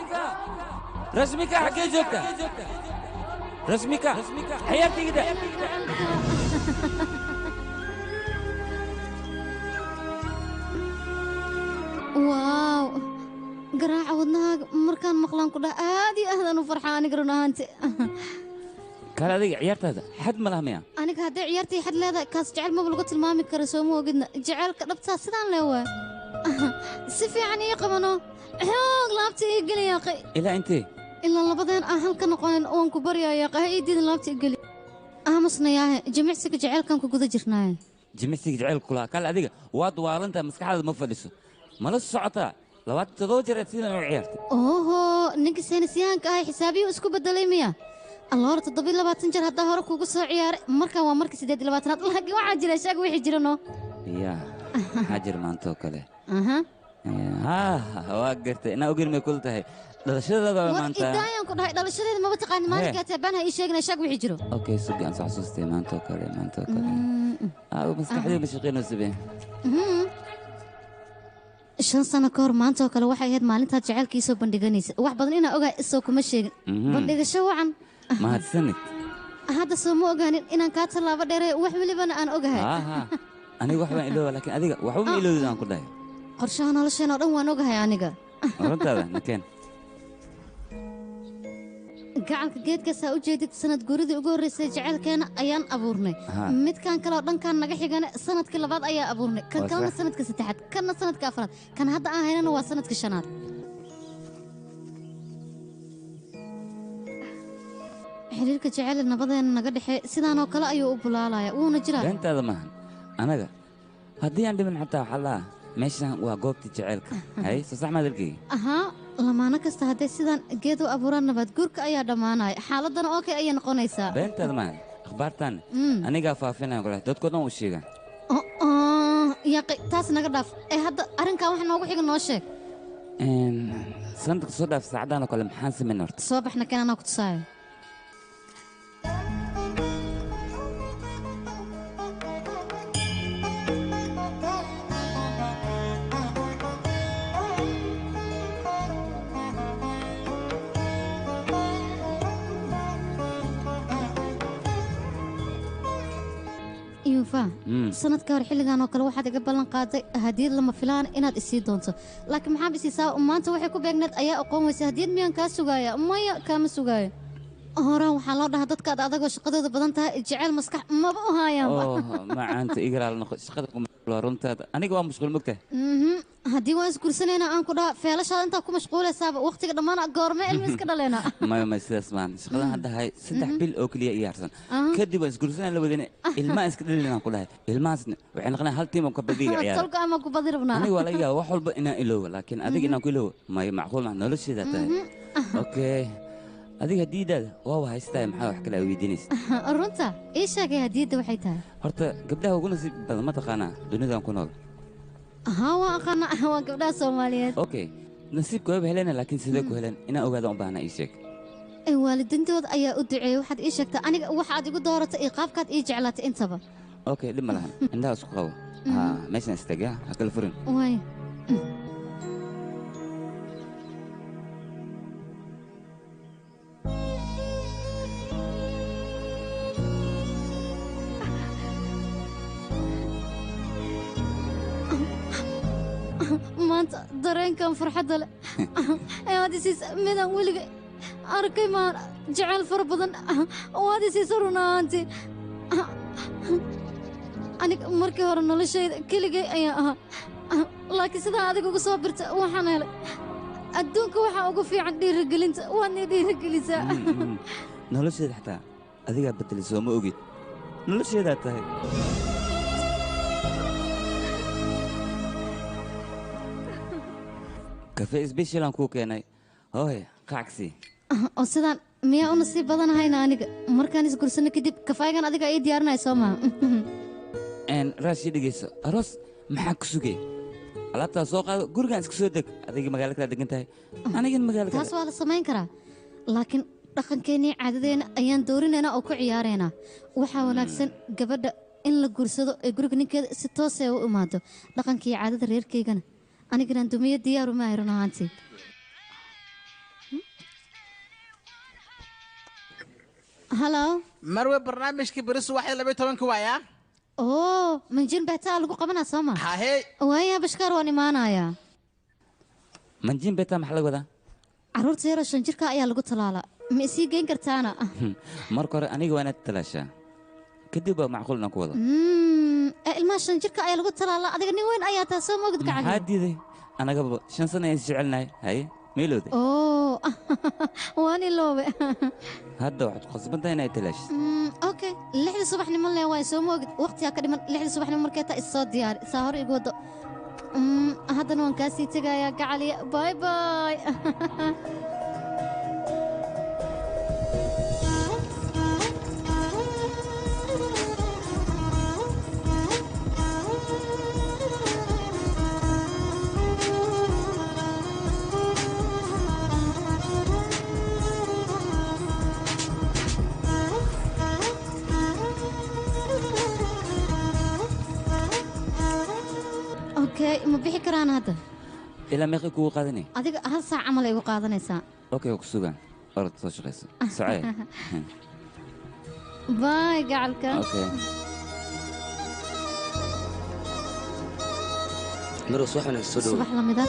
رشمكا حكي جوكا رشمكا حياتي كده waaw garaaca wadnahaaga markaan maqlaan ku dhaha aad iyo aadaan u farxaa aniga run ahaanti كان هذيك عيارتها حد ما لها مياه aniga hadday ciyaartii xad leedahay kaas jecel maba lagu tilmaami kara soo ma ogidna jaceylka dhabtaa sidaan lee waa si fiican ii qabano xoog laabta ii geli yaaqay إلى أنت ilaa labadeen aan halka noqonin oon ku baryaa yaaqay ha ii diidin laabta ii geli aamusna yaahe jimicsiga jaceylkan ku guda jirnaaye جمسك جعل كلها كان هذيك واد وارنت مسك هذا ما فلسه ما لسه سعطة لو تدوجر تسينا عيارتي oho ninka saynisyahanka ahay xisaabiyu isku bedelay miya alla hore 7 jeer haddaa hore kugu soo ciyaaray markan waa markii 8 laakiin waxaa jira sheeg wixii jirano يا حاجر ما أنتو كله aha واقرت أنا أقول ما قلت هاي لا شيء هذا ما war أنت idaayan ku dhahay dhalashadeeda maba taqaani maalinkaa taabaan ha ii sheegina sheeg wixii jiro أوكي سوقي أنصح سوستي ما أنتو كله ما أنتو كله مسكحلي مشقين وسبين shan sano ka hor maanta oo kale waxay ahayd maalintaad jacaylkiisoo bandhiganaysa wax badan inaa ogaa isoo kuma sheegin bandhigasho wacan ما هتسند hadda soo ma ogaanin inaan kaa tallaabo dheeree wax welibana aan ogahay أنا واحد من إلو لكن هذيك واحد من إلو ذا كله qorshaha nolosheen oo dhan waan ogahay aniga رنت هذا مكان gacanka geedkaasaa u jeedid sanad guuridii ugu horreysay jacaylkeena ayaan abuurnay midkan kale oo dhankan naga xigana sanadkii labaad ayaa abuurnay kan kalena sanadka saddexaad kanna sanadka afraad kan hadda aan haynana waa sanadka shanaad xiriirka jacayl nabadeena naga dhexe sidaanoo kale ayuu u bulaalaya wuuna jiraa رنت هذا ما أنا هدي عندي من حتى حلا ماشي وقوبتي جعلك هاي صح ما ذلكي ahaa lamaano kasta hadday sidaan geed u abuuraan nabaad guurka ayaa dhammaanaya xaaladana oo kale ayay noqonaysaa بنت هذا ما أخبار تاني أنا قافافين أقول لك تذكرنا وشيء yaqi taas naga dhaaf ee hadda arrinkan wax noogu xiga noo sheeg صندوق صدى في سعدان وكل محاسب من نورت soo baxna kan anaa ku tusaayo yuufa sanadka hor xilligan oo kale waxaad iga ballan qaaday hadiyad lama filaan inaad isii doonto laakiin maxaad isiisaa maanta waxay ku beegneed ayaa aqoon weysay hadiyad miyaan kaa sugaaya maya kaama sugaayo horaan waxaa loo dhahaa dadka ad adagoo shaqadooda badan tahay jeceyl maskax maba u haayaanba ما أنت إقرأ لنا شقتكم رنت هذا أنا قام مشغول مكته haddii waan isgursanaynaa aan ku dhaha feelashaada intaa ku mashquulaysaaba waqtiga dhammaan goorme ilmi iska dhaleena ما سيدس مان شغلة هذا هاي سدح بيل أوكلية إيارسن كدي بس قرصنا لو بدنا الماء إسكت لنا كلها الماء وإحنا قلنا هل تيم كبدية عيال tolka ama ku badi rabnaa أنا ولا يا وحول بإنا إلو لكن أديك إنا كله ما معقول معنا ولا شيء ذاته أوكي أديك هديدة واو هاي ستاي محاول حكي له ويدينيس runta ii sheegay hadiyadda waxay tahay هرت قبلها وقلنا سي بدل ما تقانا دنيا كنا haa waan aqaana waa gabdhaha soomaaliyeed أوكي نصيب كويب هلنا لكن سيدك هلنا إنا أوجد أم بهنا إيشك waalidintooda ayaa u duceeyey waxaad ii sheegtaa aniga waxaad igu dooratay iyo qaabkaad ii jeclaatay intaba أوكي لما لهن عندها سوق قوة ماشي نستجع هكذا الفرن waay maanta dareenkan farxadda leh ayaad isiisa midaan weliga arkay maan jecel fara badan waad isiisa run ahaantii aniga markii hore noloshayda keligay ayaan ahaa laakiin sidaa adiga uga soo birta waxaan helay adduunka waxaa ugu fiican dhiirigelinta waadnii dhiirigelisaa nolosheeda xataa adigaa bedelay soo ma ogid nolosheedaa tahay kafee sbeshalan kuu keenay hooy qacagsi oo sidaan miyaa u nasiib badanahayna aniga markaan isgursano kadib kafaygan adiga ii diyaarinaya soo maha raashii dhegeyso aroos maxaa ku sugay alaabtaa soo qaado gurigaan iska soo deg adiga magaalo kala degan tahay anigan magaalo taas waa la samayn karaa laakiin dhaqankeennii caadadeenna ayaan doorinaynaa oo ku ciyaaraynaa waxaa wanaagsan gabadha in la gursado ee guriga ninkeeda si toosee u imaado dhaqankii caadada reerkaygana aniganaan dumiyo diyaaru maahay run ahaantii halo marwe barnaamijkii berisu waxay 12 waayaa oo manjin beetaa lagu qabanaa soo ma hahey waayaa bashkaar waan imaanayaa manjin beetaa maxaa laga wadaa carruurta yaroo 5 jirka ayaa lagu talaalaa ma isii geyn kartaana marka hore aniga waa inaad talaashaa kadib waa macquul inaan ku wado ilmaha 5 jirka ayaa lagu talaalaa adiga nin weyn ayaa taa soo moogid gacali maxaa diiday anagaba 5 sano ayaan jecelnahay haye meelowde oo waan iloobe hadda waxaad qasbantahay inaad talaashid okay 6 subaxnimo lee waay soo moogid waqtigaa ka dhiman 6 subaxnimo markay taa is soo diyaari saa hore igu wado haddana waan kaa sii tegayaa gacaliya bye bye ma bixi karaan hadda ilaa meeqay kugu qaadanay adiga hal saac camal ay igu qaadanaysaa okay ku sugan orod soo shaqayso socee باي قعلك اوكي مرو صباح من السودو صباح رمضان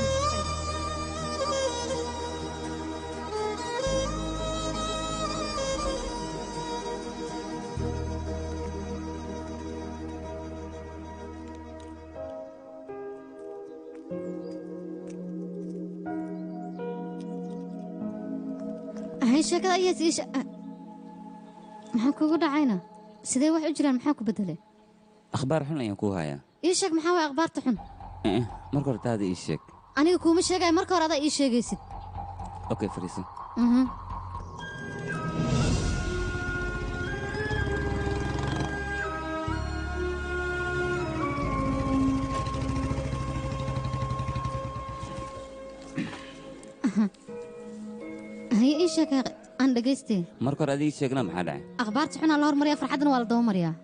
هاي شكل أي شيء maxaa kugu dhacayna sidee wax u jiraan maxaa ku bedelay akhbaar xun ayaan kuu hayaa ii sheeg maxaa way akhbaarta xun marka hore taada ii sheeg aniga kuuma sheegaya marka hore adaa ii sheegaysid okay fariiso هي ii sheeg aan dhageystay marka hore adii sheegna maxaa dhacay akhbaarta xun la hormariyaa farxadna waa la daba mariyaa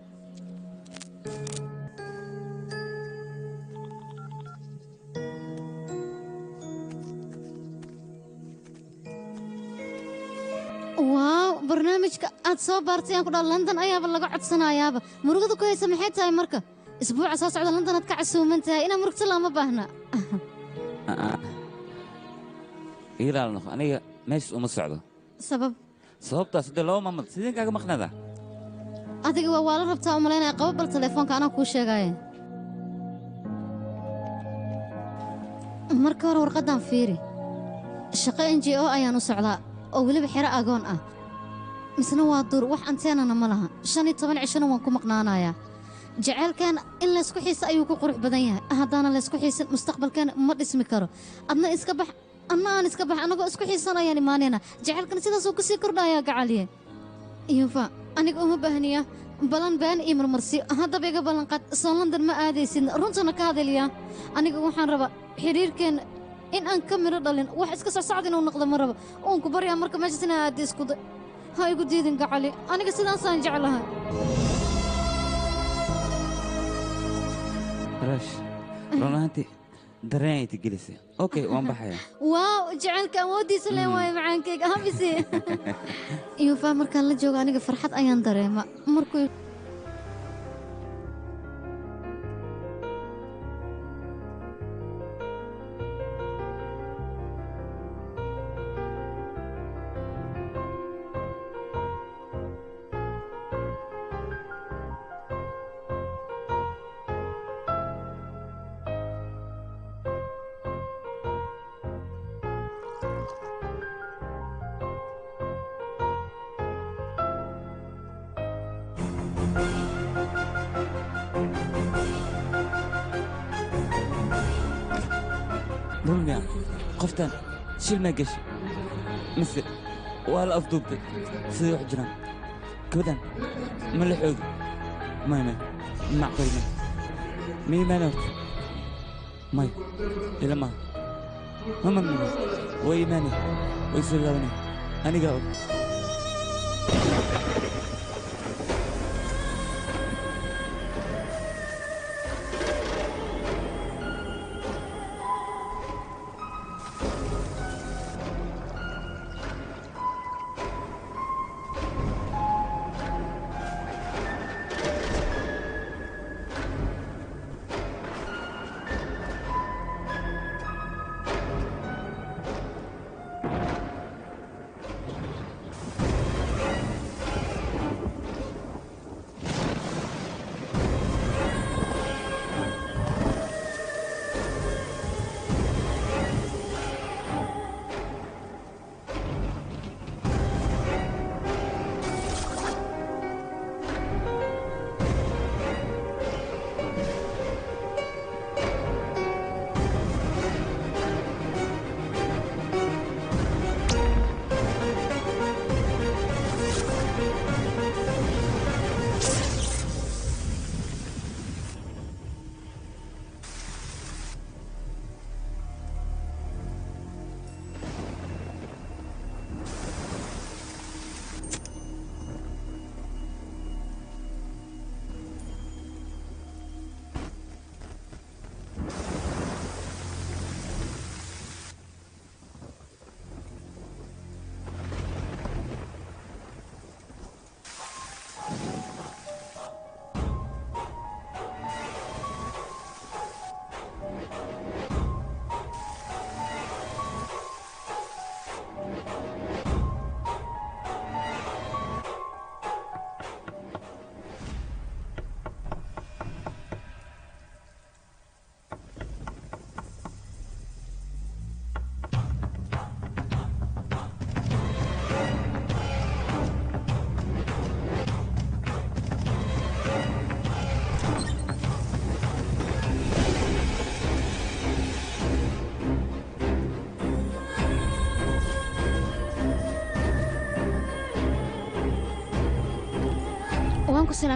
waaw barnaamijka aad soo baartay aan ku dhaha london ayaaba laga codsanayaaba murugada ku haysa maxay tahay marka isbuuca soo socda london aad ka casuuman tahay inaa murugta lama baahna ilaal noqo aniga meeshas uma socdo sabab sababtaas dee laba maamad sideen kaaga maqnada adiga waa la rabtaa u malaynaya qabo bal telefoonka anaa kuu sheegaaye marka hore warqaddan fiiri shaqo n j o ayaan u socdaa oo weliba xero agoon ah misna waa duur wax anteenana ma laha 15 cishana waan ku maqnaanayaa jaceylkeena in laysku xiisa ayuu ku qurux badan yahay haddaana laysku xiisan mustaqbalkeena ma dhismi karo adna iska bax anna aan iska bax anagoo isku xiisanayaan imaanayna jaceylkan sidaasuu ku sii kordhayaa gacaliye yuufa aniga uma baahniya balan been iyo marmarsiyo haddaba iga ballanqaad soo london ma aadaysidna runtana ka hadalyaa aniga waxaan rabaa xidhiirkeenna in aan ka midho dhalin wax iska socsocda inuu noqdo ma rabo uun ku baryaa marka meeshaas inaa aadda isku day ha igu diidin gacali aniga sidaasaan jeclahay rash run ahaantii dareen ay tigelisay okay waan baxayaa waaw jaceylka awooddiisa leen waayo macaankayga habise yuufaa markaan la joogo aniga farxad ayaan dareema markuu rulmiya qoftan shil ma gashi mise waa la afduubtay sidai wax jiraan gabadhan ma la xoogi may macqulina ma imaana horta may ila maaha mama way imaanay way soo laabanay anigaa og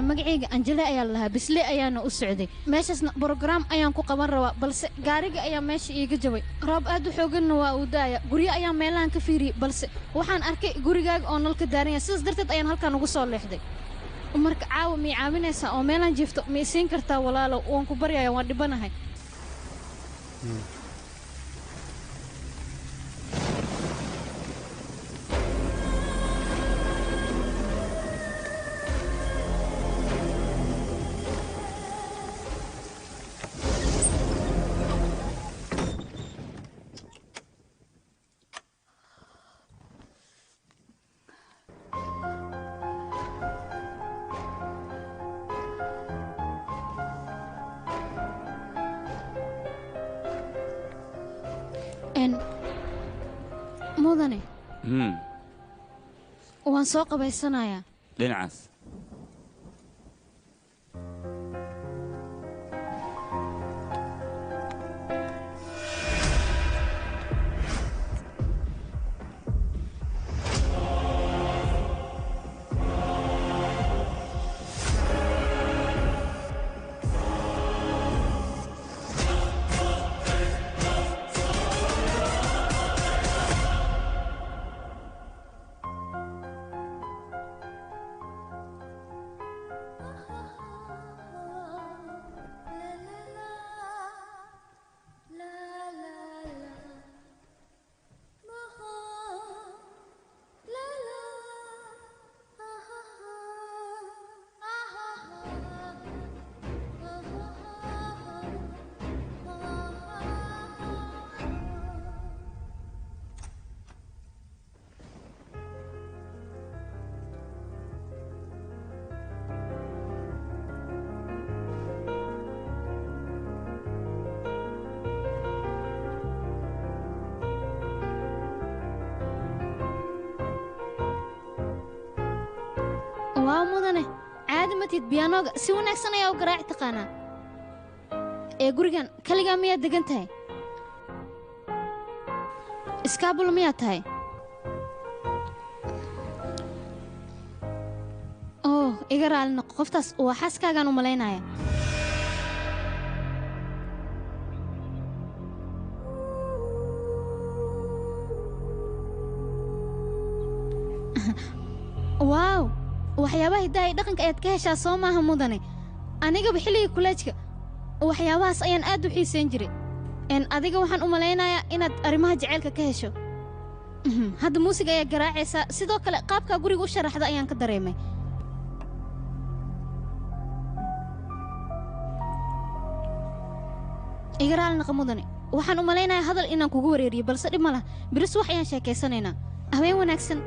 magacayga Anjale ayaa la lahaa bisle ayaana u socday meeshasna program ayaan ku qaban rabaa balse gaariga ayaa meesha iiga jabay roob aad u xooganna waa uu daaya guryo ayaa meelahan ka fiiriyay balse waxaan arkay gurigaaga oo nalka daaran yahay sidaas darteed ayaan halkan ugu soo leexday marka caawa mii caawinaysaa oo meelaan jiifto ma isiin kartaa walaalow waan ku baryayaa waan dhibanahay mudane waan soo qabaysanayaa dhinacaas waa mudane caadi matid biyaanooga si wanaagsan ayaa u garaaci taqaanaa ee gurigan kaligaa miyaad degan tahay iskaabul miyaa tahay oo iga raali noqo qoftaas waa xaaskaagaan u malaynaya waaw waxyaabaha hidaha iyo dhaqanka ayaad ka heshaa soo maaha mudane anigaba xilliga kuleejka waxyaabahaas ayaan aad u xiisayn jiray adiga waxaan u malaynayaa inaad arrimaha jaceylka ka hesho hadda muusiga ayaa garaacaysaa sidoo kale qaabkaa guriga u sharaxda ayaan ka dareemay iga raali naqa mudane waxaan u malaynayaa hadal inaan kugu wareeriyo balse dhib ma lah biris wax ayaan sheekaysanaynaa habeen wanaagsan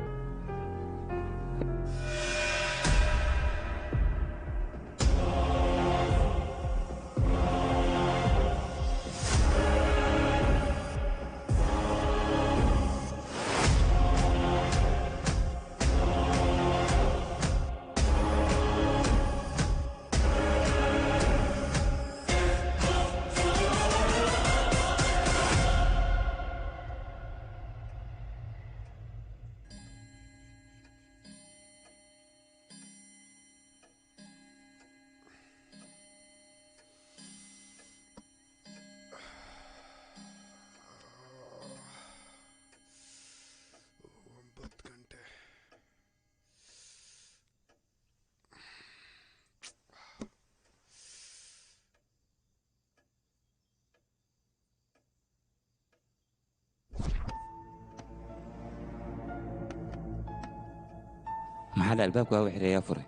maxaa albaabka waa xirayaa furay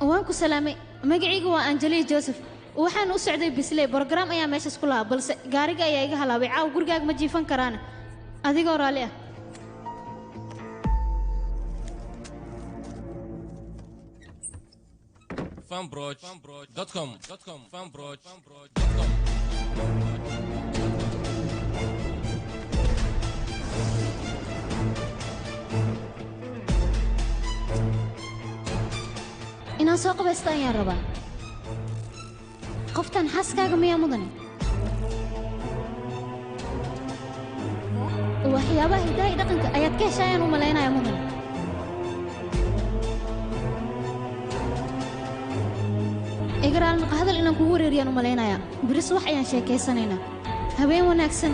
waan ku salaamay magacaygu waa Anjali Joseph waxaan u socday Bisley program ayaa meeshaas ku lahaa balse gaariga ayaa iga halaabay caaw gurigaaga ma jiifan karaan adigoo raali ah fanbroch.com inaan soo qabaysta ayaan rabaa qoftan xaaskaaga miyaa mudane waxyaabaha hidaha iyo dhaqanka ayaad ka heshaayaan u malaynaya mudane iga raali naqa hadal inaan kugu wareeriyaan u malaynayaa biris wax ayaan sheekaysanaynaa habeen wanaagsan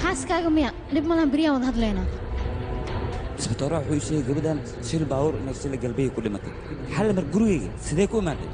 xaaskaaga miya dhib malahan beryaan wada hadlaynaa isbitooraha wuxuu ii sheegay gabadhan shil baawur inay sila galbeey ku dhimatay xal mar gurigayga sidee ku imaatay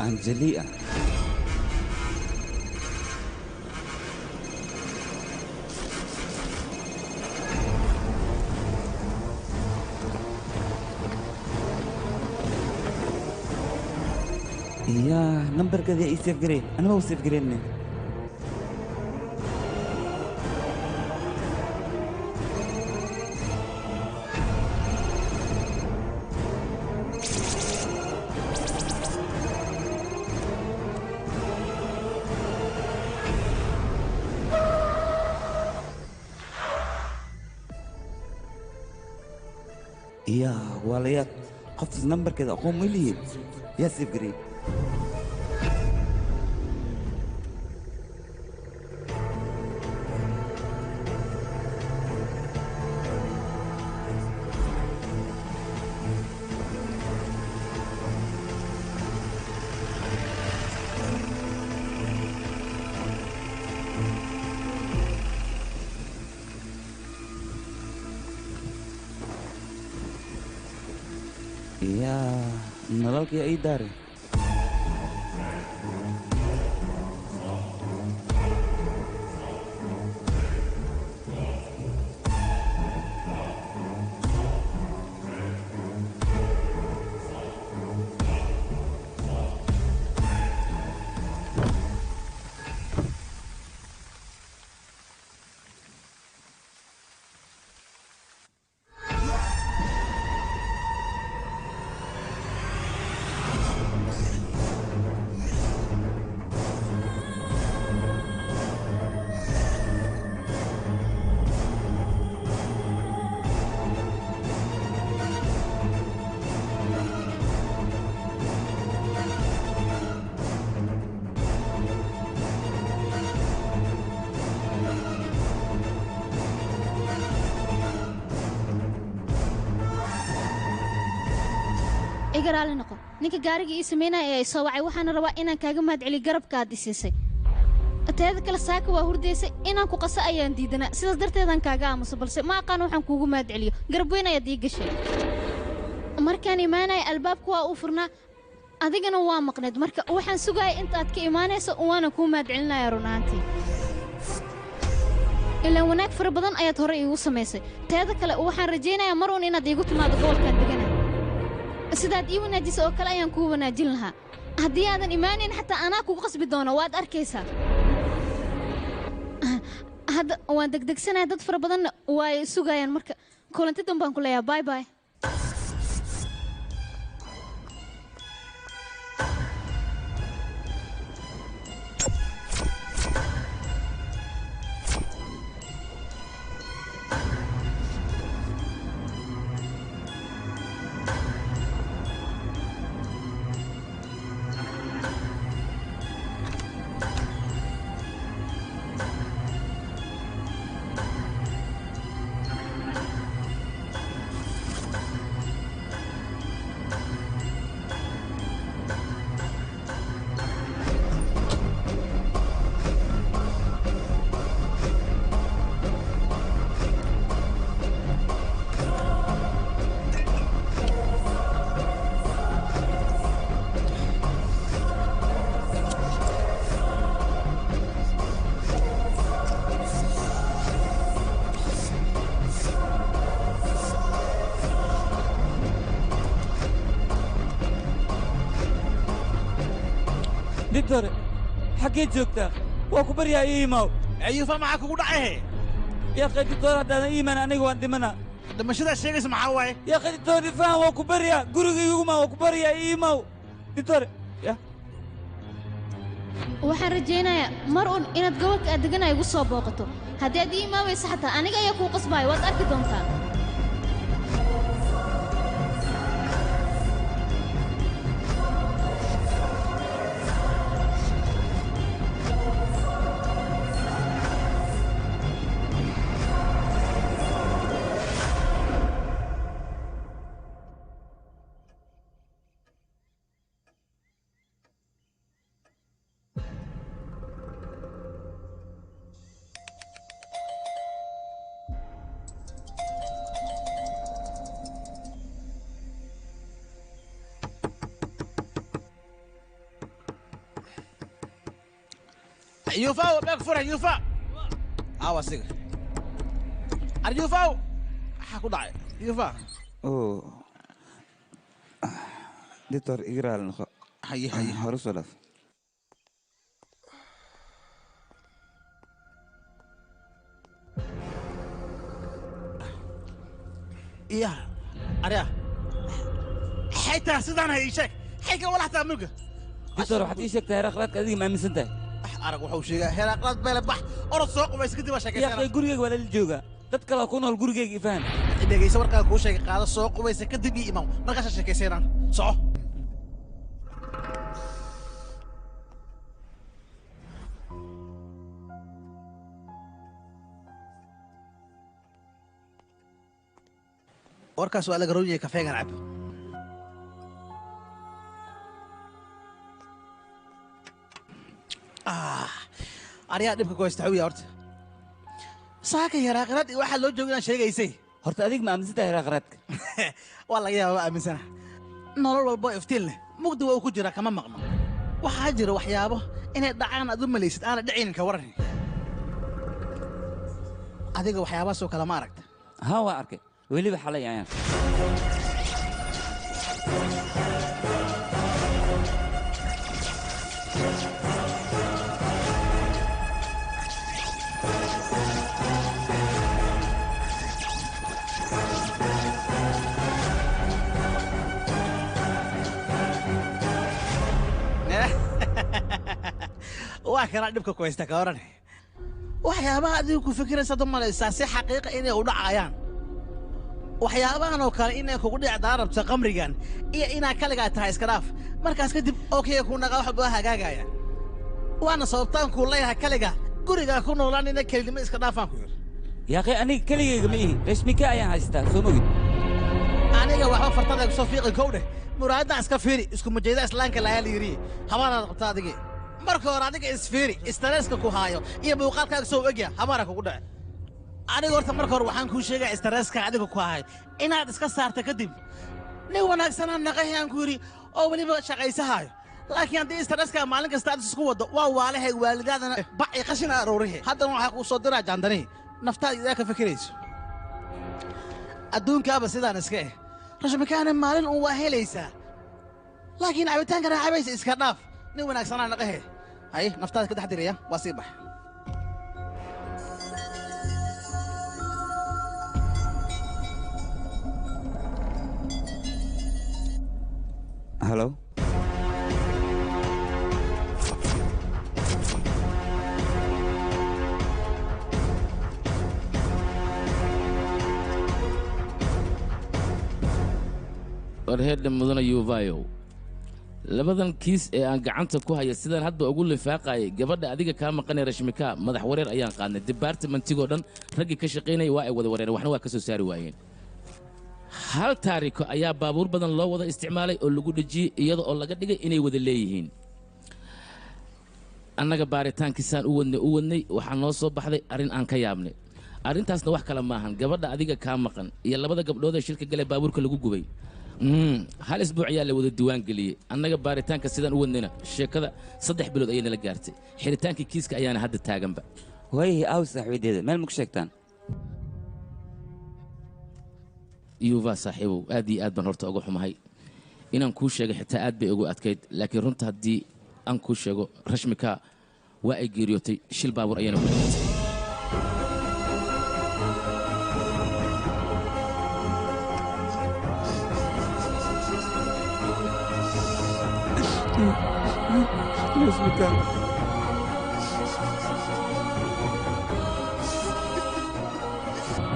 Angelia. يا نمبر كذا يسيف جرين أنا ما وسيف جرين يا وليات قفز نمبر كذا أقوم مليين يا سيف جرين يا نلالك يا إداري igaraali noqo ninka gaariga ii sameynaya ee soo wacay waxaan rabaa inaan kaaga mahadceliyo garabkaad dhisisay teeda kale saaka waa hurdaysay inaan ku qaso ayaan diidanaa sidaas darteedaan kaaga aamuso balse ma aqaan waxaan kuugu mahadceliyo garab weyn ayaad ii gashay markaan imaanaya albaabku waa uu furnaa adigana waa maqneed marka waxaan sugayay intaad ka imaanayso waana kuu mahadcelinaya run ahaantii ilaa wanaag fara badan ayaad hore iigu samaysay teeda kale waxaan rajaynayaa mar uun inaad iigu timaado gobolkan degana sidaad ii wanaajisa oo kale ayaan kuu wanaajin lahaa haddii aadan imaanayn xataa anaa kugu qasbi doono waad arkaysaa hadda waan degdegsanaya dad fara badanna way sugayaan marka kulanti danbaan ku leeyahay bye bye دكتور حكيت جوكتا واكو بريا ايماو ايوه معك ودعيه يا اخي دكتور هذا ايمان انا وانت منا لما شذا الشيء اسمه حواي يا اخي دكتور فاهم واكو بريا غورغي يوما واكو بريا ايماو دكتور يا waxaan rajaynayaa mar uun inaad gobolka aad degan ay ugu soo booqato haddii aad ii imaamaysa xataa aniga ayaa kuu qasbaya waad arki doontaa يوفا باك فرح يوفا واسيق يوفا حكو داعي يوفا اوه دكتور اقرا لنا هي هرسولف يا اريا حيتا سيدان هي شيك حيك ولا حتى ملقه دكتور حتى شيك تهرا خلاص قديم ما مسنته arag wuxuu sheegaa heeraaqlaad beel bax orod soo qubays kadib waa sheekaysan yaa qey gurigeyga wala la jooga dad kale ku nool gurigeyga ifaan dhageysa warkaa kuu sheegay qaado soo qubays kadib ii imaw markaas sheekaysanaan soco warkaas waa laga roonyahay kafeegan cab ariyaa dhibka ku haysta xawiya horta saaka yaraaqraad iyo waxaa loo jooga inaan sheegaysay horta adig ma aaminsantahay yaraaqraadka waa laga yaaba aaminsana nolol walbo iftiin leh mugdi waa uu ku jira kama maqno waxaa jira waxyaabo inay dhacaan aad u malaysid aana dhicaynin ka waran adiga waxyaabahaasoo kale ma aragta haa waa arkay weliba xalay ayaan waa kana dhibka ku haysta ka waran waxyaabaha adigu ku fikiraysa dumalaysaa si xaqiiqa inay u dhacayaan waxyaabahan oo kale inay kugu dhicdaa rabta qamrigan iyo inaa kaligaa tahay iska dhaaf markaas kadib okey ku naqa wax baa hagaagaya waana sababtaan ku leeyahay kaliga guriga ku noolaan ina kelimo iska dhaafaan ku yiri yaaqay aniga kaligayga ma ihi rasmika ayaan haystaa soo mogid aniga waxba fartada ku soo fiiqi kowdhe muraayada iska fiiri isku mujeeda islaanka la yiri habaana qabta adiga marka hore adiga isfiiri stresska ku haayo iyo muuqaalkaaga soo egya habaana kugu dhace aniga horta marka hore waxaan kuu sheegaa stresska adiga ku haayo inaad iska saarta kadib nin wanaagsanaa naqahayaan ku yidhi oo weliba shaqaysahaayo laakiin haddii stresska maalin kasta aad isku waddo waa waalahay waalidaadana baci qashina aroorihe haddana waxaa kuu soo diraa jaandani naftaada idaa ka fikirayso adduunkaaba sidaan iska eh rashmikaana maalin uun waa helaysaa laakiin cabitaanka raacabaysa iska dhaaf nin wanaagsanaa naqahe hay naftaada ka dhex diraya waa sii bax halo warheedha mudana yuvayo labadan kiis ee aan gacanta ku haya sidaan hadda ugu lifaaqayay gabadha adiga kaa maqanay rashmika madax wareer ayaan qaadnay departmentigoo dhan raggii ka shaqaynaya waa ay wada wareereen waxna waa ka soo saari waayeen hal taariko ayaa baabuur badan loo wada isticmaalay oo lagu dhejiyey iyada oo laga dhigay inay wada leeyihiin annaga baaritaankiisaan u wadnay waxaa noo soo baxday arrin aan ka yaabnay arrintaasna wax kale maahan gabadha adiga kaa maqan iyo labada gabdhood ee shilka gale baabuurka lagu gubay hal isbuuc ayaa la wada diiwaan geliyey annaga baaritaanka sidaan u wadnayna sheekada 3 bilood ayay nala gaartay xiritaankii kiiska ayaana hadda taaganba waayahay aaw saaxiibadeeda meel ma ku sheegtaan yuva saaxiibow aad iyo aad baan horta uga xumahay inaan kuu sheegay xitaa aad bay ugu adkayd laakiin runta haddii aan kuu sheego rashmika waa ay geeriyootay shil baabuur ayaana ku dhimatay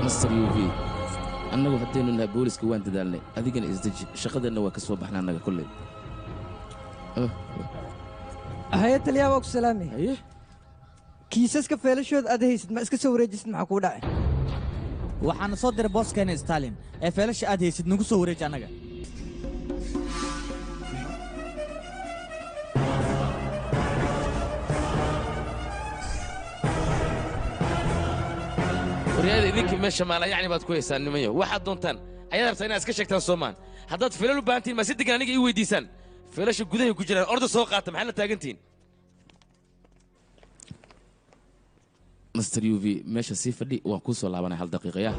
master uv annagu haddaynu nahay booliska waan dadaalnay adigana isdeji shaqadeenna waa ka soo baxna annaga kolley haye taliyaa waa ku salaami kiisaska feelashooda aad haysid ma iska soo wareejisid maxaa kuu dhacay waxaana soo diray booskeena stalin ee feelasha aad haysid nagu soo wareeji annaga waryaada idinkii meesha maala yacni baad ku haysaan nimanyo waxaad doontaan ayaad rabtaa inaad iska sheegtaan soomaan haddaad filal u baahantihin maa si degan aniga ii weydiisaan filasha gudahay ku jiraan orda soo qaata maxaad la taagantihin master uv meesha sii fadhi waan kuu soo laabanay hal daqiiqaya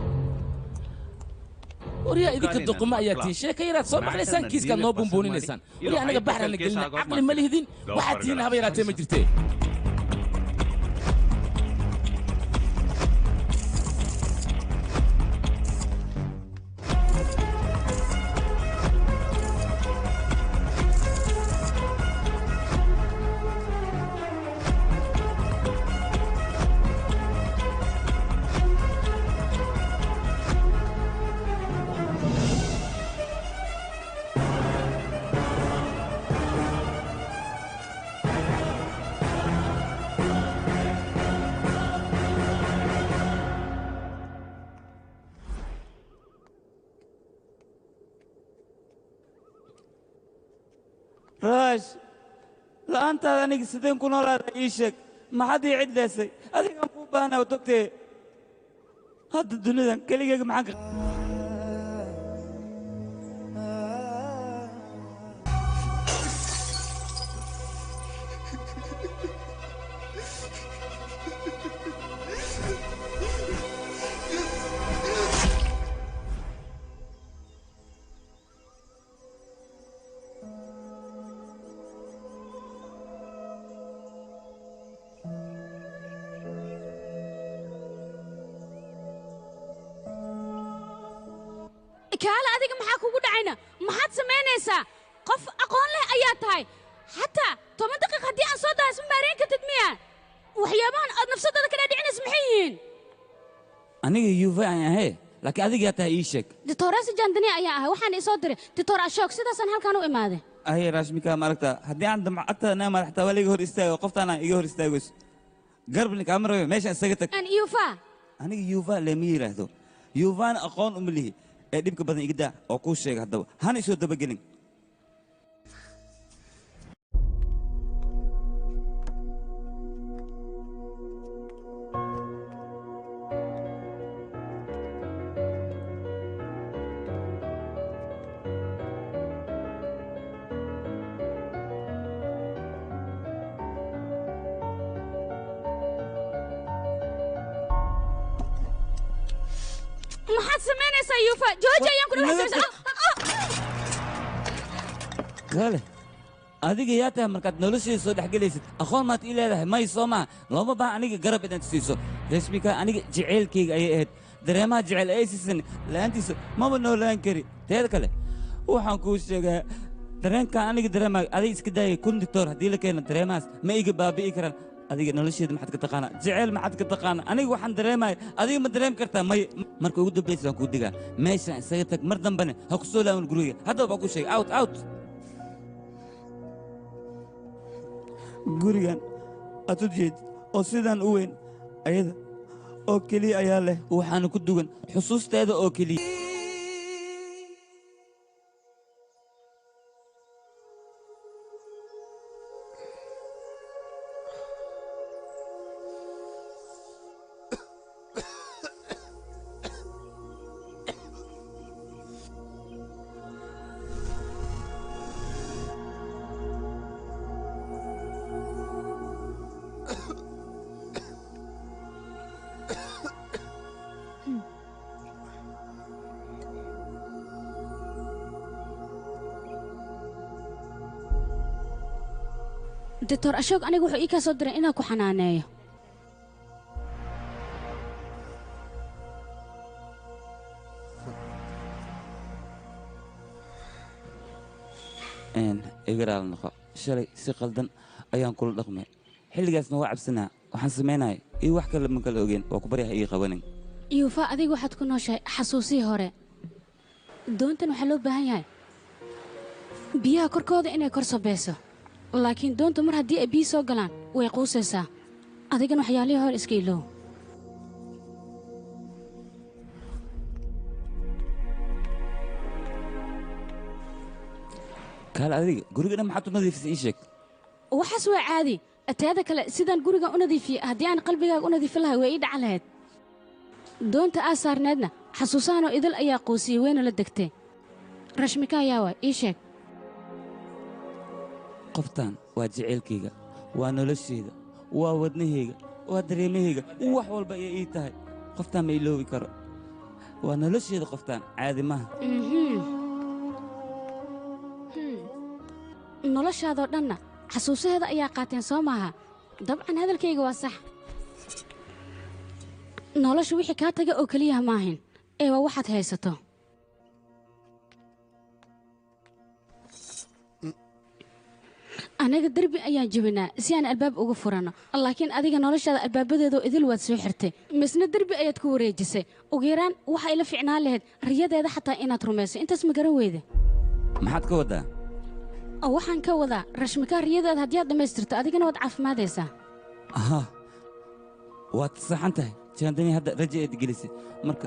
waryaa idinka doqoma ayaa tihiin sheeka yaraad soo baxlaysaan kiiskaad noo bumbuuninaysaan waryaa anaga baxraan la gelina caqli ma lihdin waxaad tihiin haba yaraatee ma jirtee raash la'aantaada aniga sideen ku noolaada ii sheeg maxaad ii cidlaysay adigaan kuu baahnaa dogtee hadda dunidan keligeyga maxaan ka kaala adiga maxaa kugu dhacayna maxaad samaynaysaa qof aqoon leh ayaa tahay xataa 10 daqiiq haddii aan soo dahay isma maarayn kartid miya waxyaabahan aad nafsadada kala dhicinaysa maxay yihiin aniga yuva aan ahay laakiin adiga yaa tahay ii sheeg ditoorasi jandani ayaa ahay waxaan isoo diray ditoor ashoog sidaasaan halkaan u imaaday ahay raashmika maaragta haddii aan damco agtada naa madaxtaa waa liga hor istaago qoftaana iga hor istaagayso garbalik ama rabe meeshaan isaga tag an yuva aniga yuva lema yidhaahdo yuvana aqoon uma lihi ee dhibka badan iga daa oo kuu sheega haddaba hana isoo dabagelin maxaad samaynaysaa yuufa jooji ayaan kula gaale adiga yaa tahay markaad nolosheeda soo dhexgelaysid aqoon maad ii leedahay may soo maha looma baaha aniga garab inaad siiso rasmika aniga jeceylkayga ayay ahayd dareemaha jecel ay siisan la'aantiisa maba noolaan kari teeda kale waxaan kuu sheegaa dareenkaan aniga dareemaayo adiga iska daayay kun dictor haddii la keeno dareemahaas ma iga baabi'i karaan adiga nolosheeda maxaad ka taqaanaa jeceyl maxaad ka taqaanaa aniga waxaan dareemaya adiga ma dareemi kartaa may marka ugu dambaysa waan kuu digaa meeshaan isaga tag mar dambane ha ku soo laaban guriga haddaba baa ku sheegay out gurigan aad u jeed oo sidaan u weyn ayada oo keliya ayaa leh waxaana ku dugan xusuusteeda oo keliya doctor ashok aniga wuxuu ii kaa soo diray inaan ku xanaaneeyo igaraal noqo shalay si qaldan ayaan kula dhaqmay xilligaasna waa cabsanaa waxaan samaynaya iyo wax kale ma kala ogeen waa ku baryaha ii qabanin yuufa adiga waxaad ku nooshahay xasuusihii hore doontan waxaa loo baahan yahay biyaha korkooda inay kor sobeyso laakiin doontu mar haddii ay biyi soo galaan way quusaysaa adigana waxyaalihii hore iska iloow kaale adiga gurigana maxaad u nadiifisay ii sheeg waxaas waa caadi teeda kale sidaan gurigan u nadiifiyey haddii aan qalbigaaga u nadiifin lahay way ii dhacan lahayd doonta aa saarneedna xasuusahanoo idil ayaa quusiyey weyna la degtee rashmika ayaa waay ii sheeg qoftaan waa jeceylkayga waa noloshayda waa wadnahayga waa dareemahayga wax walba ayay ii tahay qoftaan ma iloobi karo waa noloshayda qoftaan caadi maaha noloshaadoo dhanna xasuusaheeda ayaa qaateen soo maaha dabcan hadalkayga waa sax nolosha wixii kaa taga oo keliyaha maahayn ee waa waxaad haysato anaga derbi ayaan jebinaa si aan albaab uga furanno laakiin adiga noloshaada albaabadeedoo idil waad soo xirtay misna derbi ayaad ku wareejisay ugu yaraan waxa ila ficnaan lahayd riyadeeda xataa inaad rumayso intaas ma garan weyde maxaad ka waddaa waxaan ka wadaa rashmikaa riyadeeda haddii aad dhammaystirto adigana waad caafimaadaysaa aha waad saxan tahay jaandani hadda raja eed gelisay marka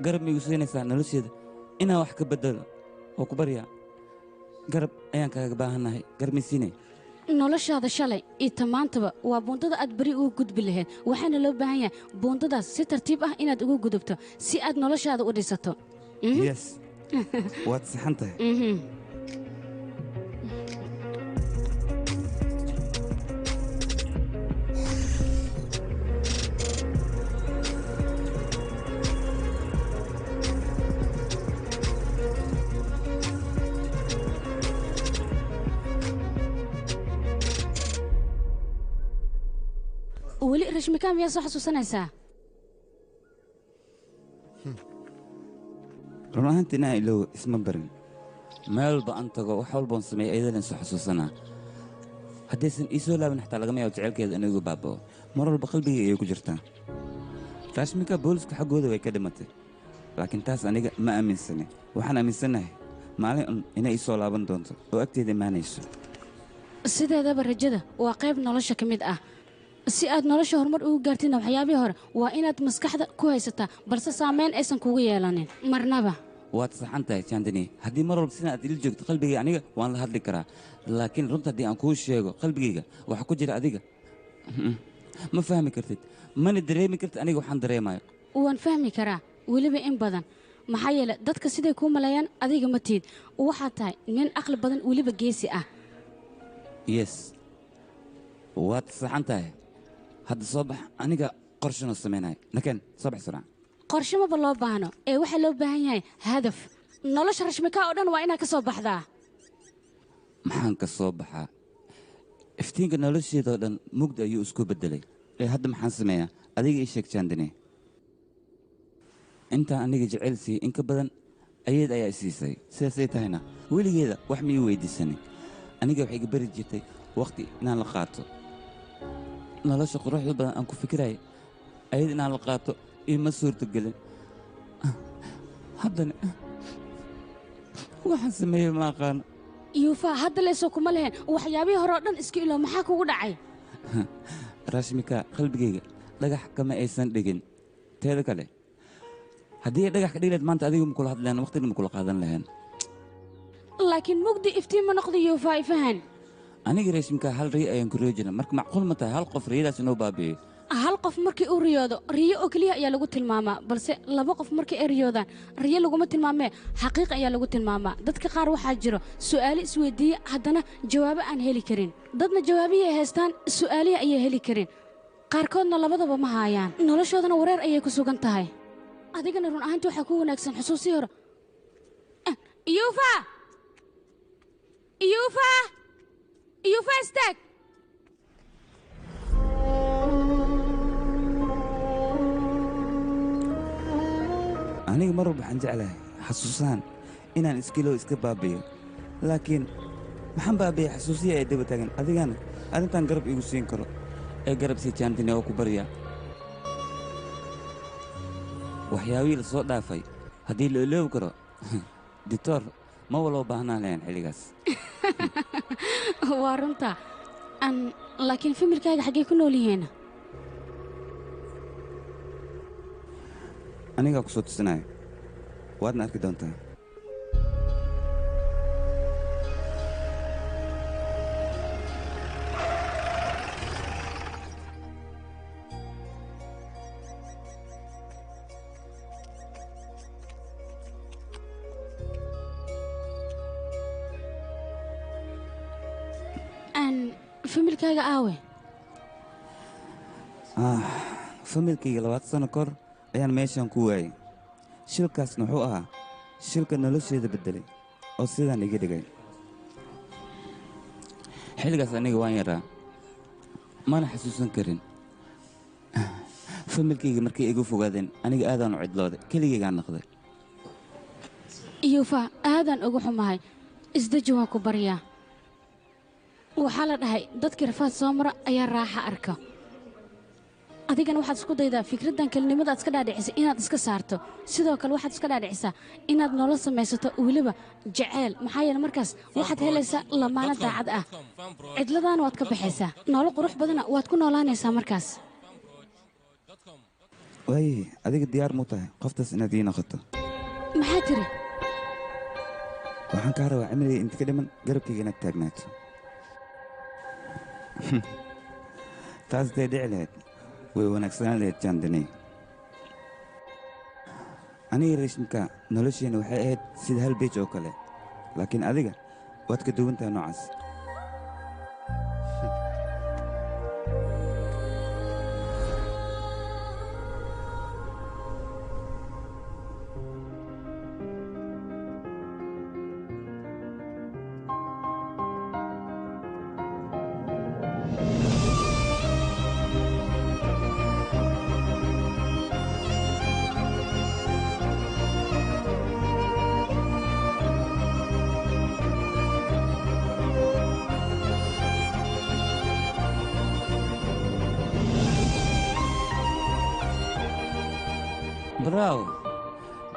garab maigu siinaysaa nolosheeda inaan wax ka beddelo oo ku baryaa garab ayaan kaaga baahannahay garmaysiinay noloshaada shalay iyo tamaantaba waa buundada aad beri uga gudbi lahayd waxaana loo baahan yahay buundadaas si tartiib ah inaad uga gudubto si aad noloshaada u dhisato yes waad saxan tahay weli rashmika miyaa soo xasuusanaysaa run ahaantii inaa ilow isma barin meel walba aan tago wax walboon sameeya ayadalan soo xasuusanaa haddaysan ii soo laabin xataa lagama yaabo jecelkeeda inagu baaba'o mar walba qalbigay ayay ku jirtaa rashmika boolisku xaggooda way ka dhimatay laakiin taas aniga ma aaminsani waxaan aaminsannahay maalin un inay ii soo laaban doonto oo agteeda imaanayso sideedaba rajada waa qayb nolosha ka mid ah si aad nolosha horumar ugu gaartidna waxyaabihii hore waa inaad maskaxda ku haysataa balse saamayn aysan kugu yeelanin marnaba waad saxan tahay jandani haddii mar walba sidaan aad ila joogto qalbigayga aniga waan la hadli karaa laakiin runta haddii aan kuu sheego qalbigayga waxa ku jira adiga ma fahmi kartid mana dareemi kartid aniga waxaan dareemayo waan fahmi karaa weliba in badan maxaa yeele dadka siday kuu maleeyaan adiga ma tiid waxaad tahay nin aqli badan weliba geesi ah yes waad saxan tahay hadda soo bax aniga qorshanoo samaynayo nakeen soo bax suraan qorshe maba loo baahno ee waxaa loo baahan yahay hadaf nolosha rashmikaa oo dhan waa inaad ka soo baxdaa maxaan ka soo baxaa iftiinka nolosheedoo dhan mugdi ayuu isku beddelay ee hadda maxaan sameeyaa adiga ii sheeg jaandine intaan aniga jecel siiyey in ka badan ayaed ayaa i siisay sidaasay tahayna weligeeda wax ma ii weydiisanin aniga waxay iga bari jirtay waqti inaan la qaato nolosha quruxda badan aan ku fikiraya ayad inaan la qaato iima suurtogelin haddana waxaan sameeyey ma aqaano yuufa hadda leesoo kuma lehen waxyaabihii hore oo dhan iska ilo maxaa kugu dhacay raashmika qalbigayga dhagax kama aysan dhigin teeda kale haddii ay dhagax ka dhigileed maanta adigu ma kula hadleen waqtina ma kula qaadan lahayn laakiin mugdi iftiin ma noqdo yuufa ifahan aniga raashmika hal riyo ayaan ku riyo jirna marka macquul ma tahay hal qof riyadaas inoo baabi'iyo hal qof markii uu riyoodo riyo oo keliya ayaa lagu tilmaamaa balse laba qof markii ay riyoodaan riyo laguma tilmaamee xaqiiq ayaa lagu tilmaamaa dadka qaar waxaa jiro su'aalo isweydiiye haddana jawaabo aan heli karin dadna jawaabihii ay haystaan su'aalihii ayay heli karin qaarkoodna labadaba ma haayaan noloshoodana wareer ayay ku sugan tahay adigana run ahaantii waxaa ku wanaagsan xusuusii hore yuufa yuufa yuufa istaag aniga mar walba waxaan jeclahay xasuusaan inaan iskiloo iska baabiyo laakiin maxaan baabiya xasuusiya ay daba taagan adigana arrintan garab igu siin karo ee garab sii jaantine oo ku barya waxyaabihii la soo dhaafay haddii la oloobi karo dictor ma waloo baahnaan lahayn xilligaas waa runta laakiin familkaaga xaggee ku nool yihiin anigaa ku soo tusinayo waadna arki doontaa familkaaga aawe familkayga 20 sano kor ayaan meeshaan ku waayey shilkaasna wuxuu ahaa shilka nolosheeda beddelay oo sidaan iga dhigay xilligaas aniga waan yaraa mana xasuusan karin familkayga markay igu fogaadeen aniga aadaan u cidlooday keligaygaan naqday yuufa aadaan ugu xumahay isdeji waan ku baryaa waxaa la dhahay dadkii rafaad soo mara ayaa raaxa arka adigana waxaad isku daydaa fikraddan kelinimadaad iska dhaadhicisay inaad iska saarto sidoo kale waxaad iska dhaadhicisaa inaad nolol samaysato weliba jaceyl maxaa yeele markaas waxaad helaysaa lamaano daacad ah cidladaana waad ka baxaysaa nolol qurux badana waad ku noolaanaysaa markaas waaye adiga diyaar muu tahay qoftaas inaad ii noqoto maxaa tiri waxaan kaa rabaa cimriga inta ka dhiman garabkayga inaad taagnaato taas day dhici lahayd way wanaagsanaan lahayd jaandani aniga raashimka nolosheenna waxay ahayd sida hal beej oo kale laakiin adiga waad ka duwan tahay noocaas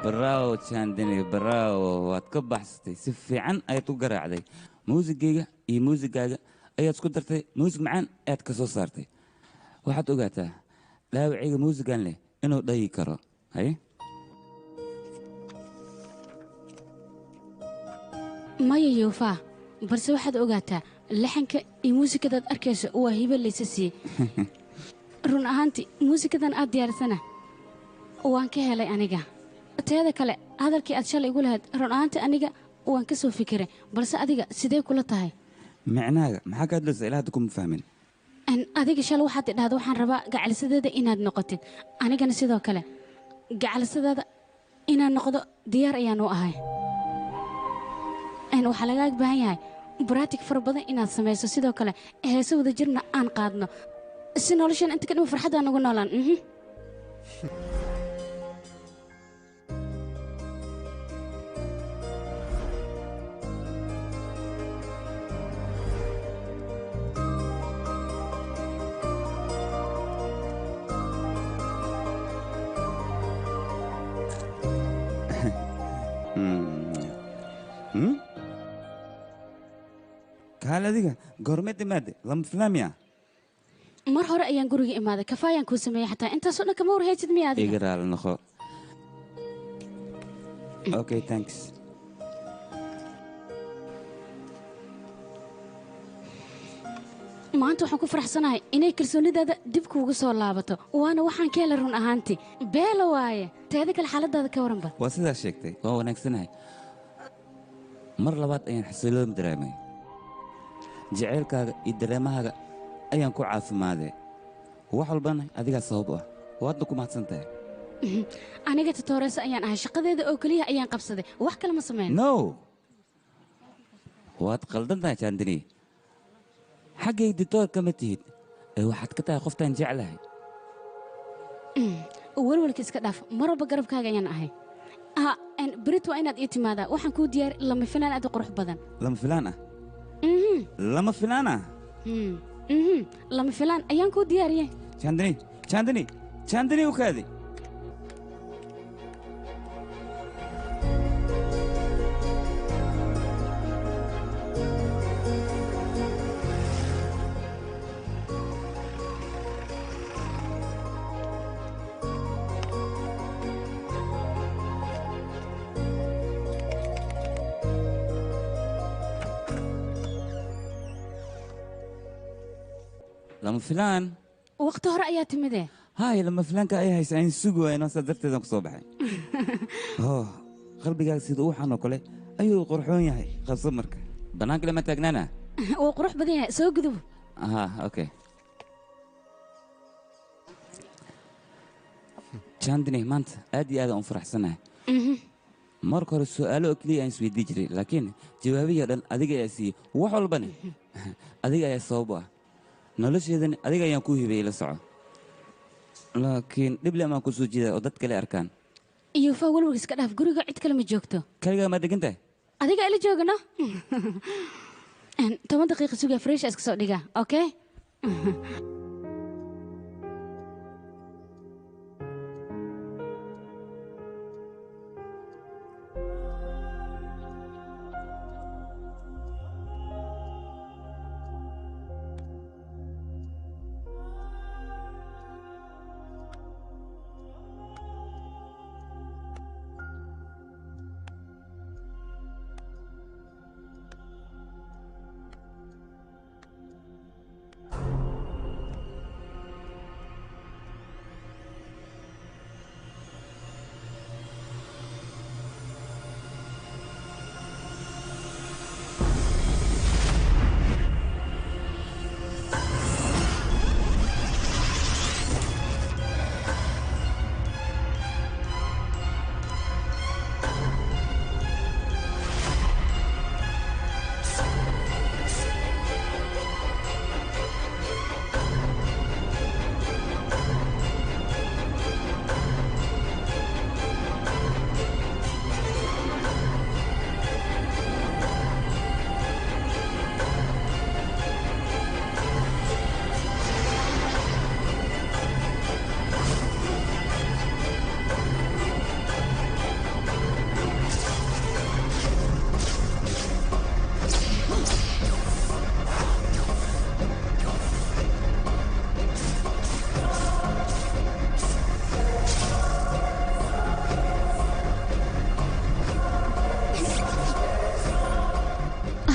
braawo jaandani braawo waad ka baxsatay si fiican ayaad u garaacday muusigayga iyo muusigaaga ayaad isku dartay muusig macaan ayaad ka soo saartay waxaad ogaataa dhaawacayga muusigan leh inuu dhayi karo haye maya yuufaa balse waxaad ogaataa laxanka iyo muusikadaad arkayso waa hibo laysa siiyey run ahaantii muusikadan aad diyaarsana waan ka helay aniga teeda kale hadalkii aad shalay igu lahayd run ahaantii aniga waan ka soo fikiray balse adiga sidee kula tahay micnaaga maxaa ka hadlaysa ilaa hadda kuma fahmin adiga shalay waxaad idhahda waxaan rabaa gacalisadeeda inaad noqotid anigana sidoo kale gacalisadeeda inaan noqdo diyaar ayaan u ahay waxaa lagaaga baahan yahay baraatig fara badan inaad samayso sidoo kale heese wada jirna aan qaadno si noloshan inta ka dhima farxaddaa nagu noolaan kaale adiga goormeed imaade lama filaamiya mar hore ayaan guriga imaaday kafaayaan kuu sameeyey xataa intaasoo dhan kama warhaysid miya adiga iga raali noqo okay thanks maanta waxaan ku faraxsanahay inay kalsoonidaada dib kuugu soo laabato waana waxaan ka helay run ahaantii beela waaye teeda kale xaaladaada ka waranba waa sidaa sheegtay waa wanaagsanahay mar labaad ayaan xasiloon dareemay jaceylkaaga iyo dareemahaaga ayaan ku caafimaadee wax walbana adigaa sabab u ah waadna ku mahadsan tahay aniga tatooreysa ayaan ahay shaqadeeda oo keliya ayaan qabsaday wax kale ma samayn no waad qaldan tahay jaandini xaggay ditoor kama tihid ee waxaad ka tahay qoftaan jeclahay walwalka iska dhaaf mar walba garabkaaga ayaan ahay berit waa inaad ii timaadaa waxaan kuu diyaari lama filaan aad u qurux badan lama filaan ah lama filaan ah lama filaan ayaan kuu diyaariyey jaandini u kaadi lama filaan waqti hore ayaa timidee haay lama filaanka ay haysa in sugi waayno saa darteedaan ku soo baxay qalbigaaga sida uxan oo kale ayuu qurxoon yahay qabso marka bannaanka lama taagnaana wuu qurux badan yahay soo gudub okay jaandini maanta aad iyo aad aan u faraxsanahay marka hore su'aalo oo keliya aan isweydii jiray laakiin jawaabihii o dhan adiga ayaa siiyey wax walbani adiga ayaa sabab u ah nolosheedani adiga ayaan kuu hibeeyey la soco laakiin dhible amaan ku soo jeedaa oo dad kale arkaan iyo faa walwalka iska dhaaf guriga cid kale ma joogto kaligaa maa degan tahay adiga ila joogano 10 daqiiqa sugaa freesha iska soo dhiga okay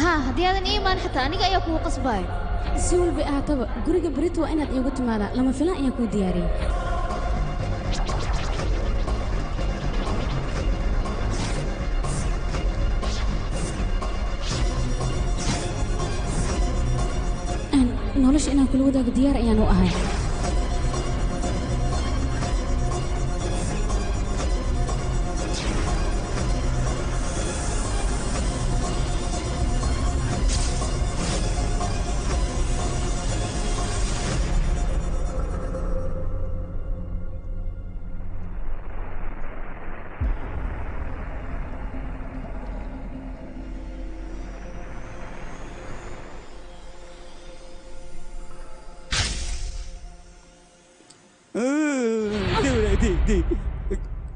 haddii aadan ii imaan xataa aniga ayaa kugu qasbaaya si walba ahaataba guriga berito waa inaad iigu timaadaa lama filaan ayaan kuu diyaariyey nolosha inaan kula wadaago diyaar ayaan u ahay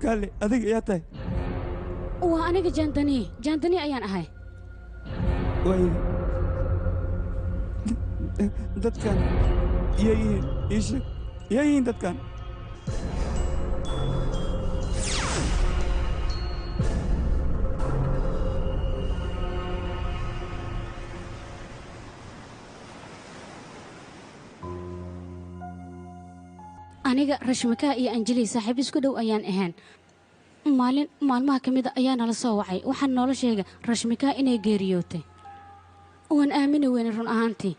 kaale adiga yaa tahay waa aniga jaandani ayaan ahay dadkan yayihiin ii sheeg yayihiin dadkan aniga rashmakaa iyo anjeli saaxiib isku dhow ayaan ahaan maalin maalmaha ka mida ayaa nala soo wacay waxaan noola sheega rashmakaa inay geeriyootay waan aamini weyne run ahaantii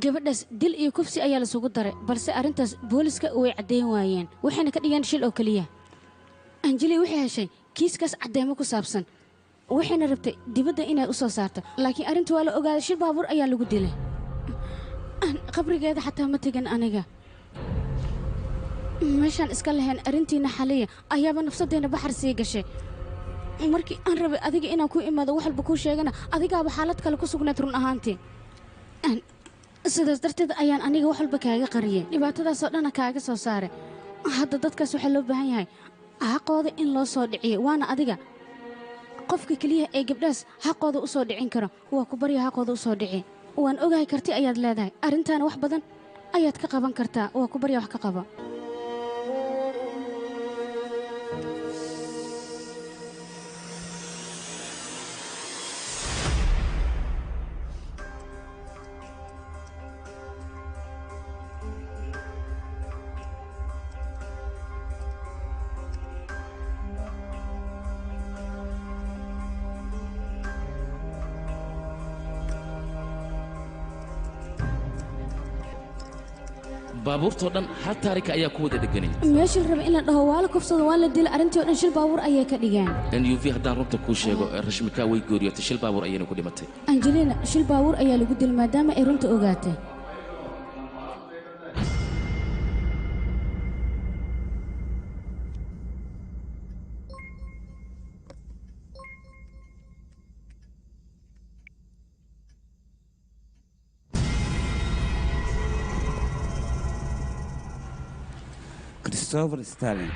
gabadhaas dil iyo kufsi ayaa lasugu daray balse arrintaas booliska way caddayn waayeen waxayna ka dhigeen shil oo keliya anjeli waxay heshay kiiskaas caddeemo ku saabsan waxayna rabtay dibadda inay u soo saarto laakiin arrinta waa la ogaaday shil baabuur ayaa lagu dilay qabrigeeda xataa ma tegan aniga meeshaan iska lahayn arrintiina xaliya ayaaba nafsadeenna baxar sii gashay markii aan rabay adiga inaan ku imaado wax walba kuu sheegana adigaaba xaalad kale ku sugnayd run ahaantii sidaas darteed ayaan aniga wax walba kaaga qariyey dhibaatadaasoo dhanna kaaga soo saaray hadda dadkaas waxaa loo baahan yahay xaqooda in loo soo dhiciyo waana adiga qofka keliya ee gabdhaas xaqooda u soo dhicin karo waa ku barya xaqooda u soo dhici waan ogahay karti ayaad leedahay arrintaana wax badan ayaad ka qaban kartaa waa ku barya wax ka qaba baabuurtoo dhan hal taarika ayaa ku wada dheganay meeshii raba in la dhaho waa la kufsado waa la dila arrintii oo dhan shil baabuur ayay ka dhigeen nuv haddaan runta kuu sheego rashmikaa way gooriyootay shil baabuur ayayna ku dhimatay angelina shil baabuur ayaa lagu dilay maadaama ay runta ogaatay Christopher Stalin.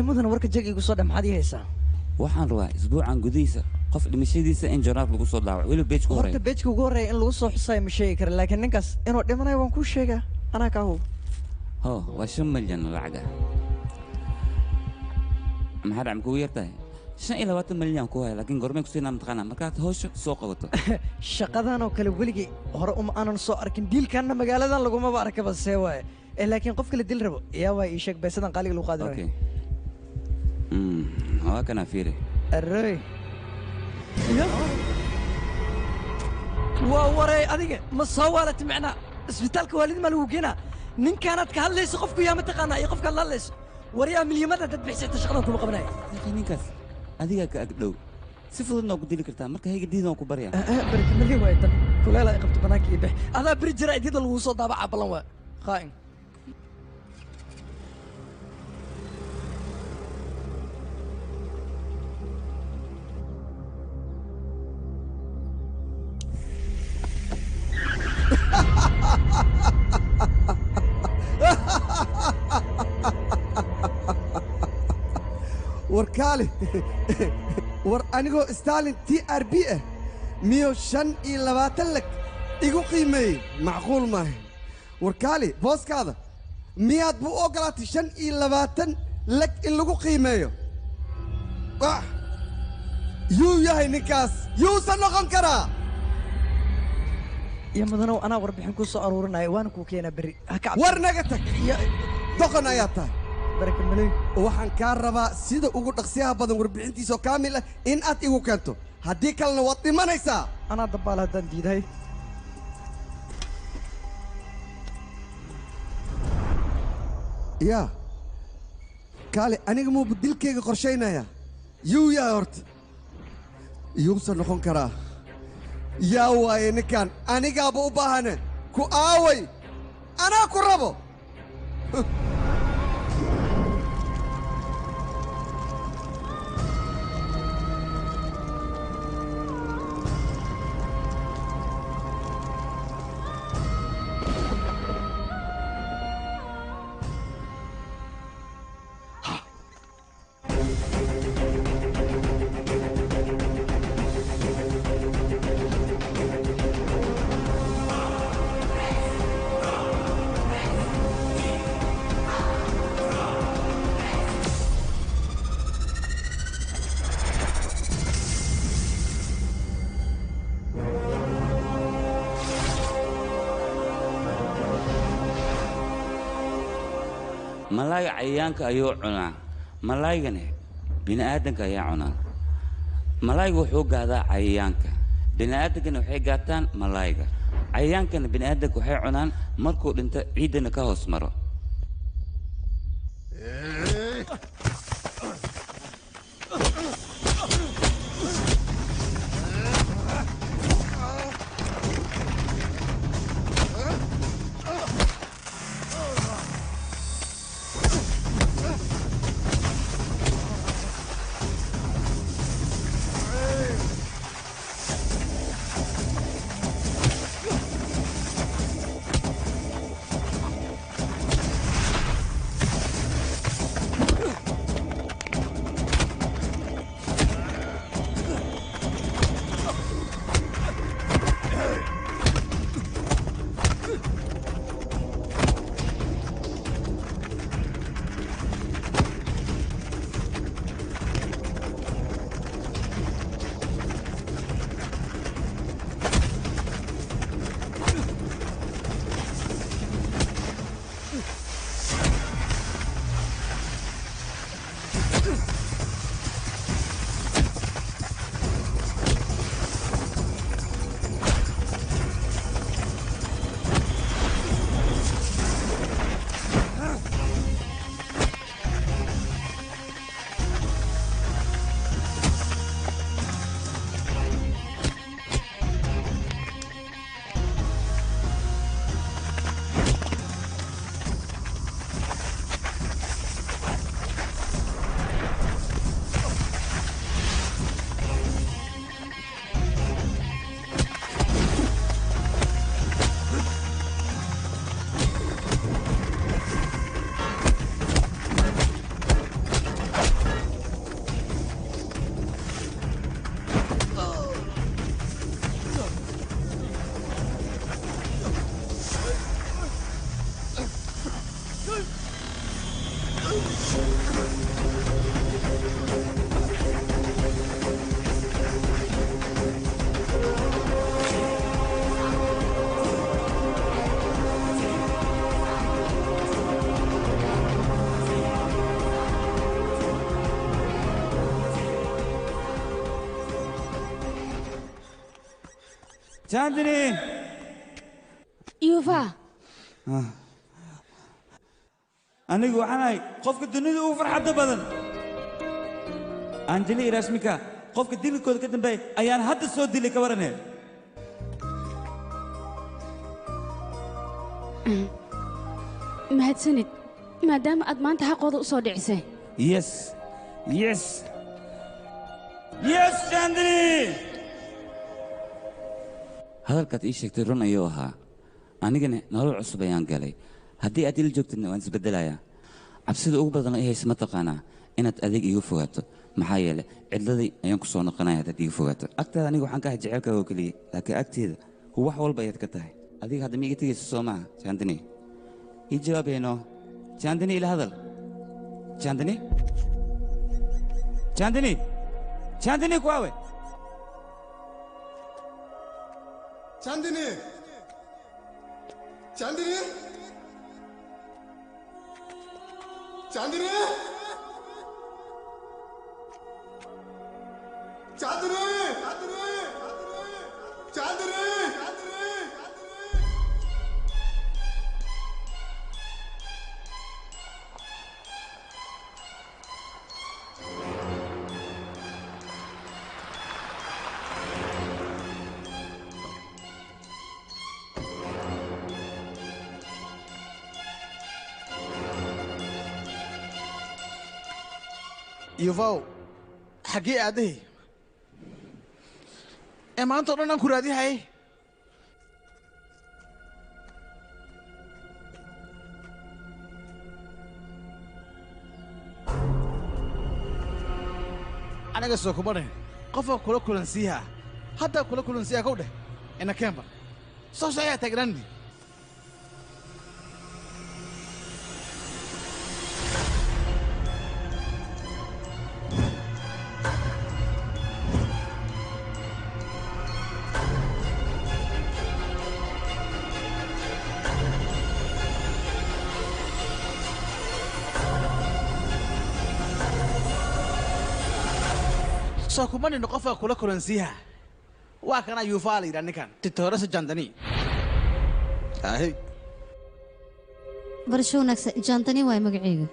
mudan warka jag igu soo dhamxad ii haysaa waxaan rabaa isbuucan gudihiisa qof dhimashadiisa in joornaal lagu soo daawaco weli beejka horta horeeya beejka ugu horreeya in lagu soo xusayo ma sheegi kara laakiin ninkaas inuu dhimanayo waan kuu sheegaa anaa kaa hub ho waa 5 milyan lacaga maxaa dhacam kugu yartahay 25 milyan ku haya laakiin goormeen ku siinaan taqaanaa markaad hawsha soo qabato shaqadan oo kale weligii hore uma aanan soo arkin diilkaanna magaaladan lagumaba arkaba see waaye laakiin qof kale dil rabo yaa waa ii sheeg baysadan qaaliga lagu qaadi waayo waa kana fiiri array waa waray adiga ma soo waalatay macnaa isbitaalka waalid ma lagu keenaa ninkaanaad ka hadlayso qofku yaa ma taqaanaa iyo qofkaad la hadlayso waryaa milyamada dad bixisata shaqadan kuma qabanaya ninkaas adigaa ka agdhow si fududna ku dili kartaa marka hayga diidan ku barya barka malii waay tan kuleela ay qabto banaanka iyo bix adaa beri jira idyada lagu soo daabacaa ballan waa qaa'in war kaale war anigoo stalin TRB ah miyo 25 lag igu qiimeeyey macquul maaha warkaali booskaada miyaad buu u ogolaatay 25 lag in lagu qiimeeyo yuu yahay ninkaas yuusan noqon karaa يا مدنو أنا وربحن كوسو أرورنا وأنا كوكينا بري ورنقتك دقن آياتها برك المليك waxaan kaa rabaa sida ugu dhaqsiyaha badan warbixintiisa oo kaamil ah in aad igu keento haddii kalena waad dhimanaysaa anaa dabaal haddaan diiday yaa kaale aniga muubu dilkayga qorshaynaya yuu yahay horta yuusan noqon karaa yaa waaye ninkan anigaaba u baahane ku aaway anaa ku rabo malaayga cayayaanka ayuu cunaa malaaygani bini'aadanka ayaa cunaa malaayga wuxuu gaadaa cayayaanka bini'aadankana waxay gaataan malaayga cayayaankana bini'aadanka waxay cunaan markuu dhinto ciiddana ka hoos maro Chandni! Yuva! anigu waxaan ahay qofka dunida ugu farxadda badan anjeli rashmika qofka dilkooda ka dambeeyay ayaan hadda soo dilay ka warane mahadsanid maadaama aad maanta xaqooda u soo dhicisay yes yes yes Chandni! hadalkaad ii sheegtay run ayuu ahaa anigana nolol cusub ayaan galay haddii aad ila joogtidna waan isbeddelayaa cabsida ugu badan ay hayse ma taqaanaa inaad adeeg iigu fogaato maxaa yeelay cidladii ayaan ku soo noqonaya haddaad iigu fogaato agtaada aniga waxaan ka ahay jaceylkaaga oo keliya laakiin agteeda wax walba ayaad ka tahay adiga hadda miiga tegaysa soo maaha jandini ii jawaabayno jandini ila hadal jandini jandini jandini kuwaawe Chandini! Chandini! Chandini! Chandini! Chandini! Chandini! yuvow xaggee aadahay ee maanta o dhan aan ku raadihay aniga soo kuma dhahin qofka kula kulansiiha haddaa kula kulansiiha kow dheh ina kemba soo ayaa taagnaani soo kuma dhino qofka kula kulansiiha waa kana yuufaa la yidhaha ninkan titoorasa jandani ahay barasho wanaagsan jandani waay magacayga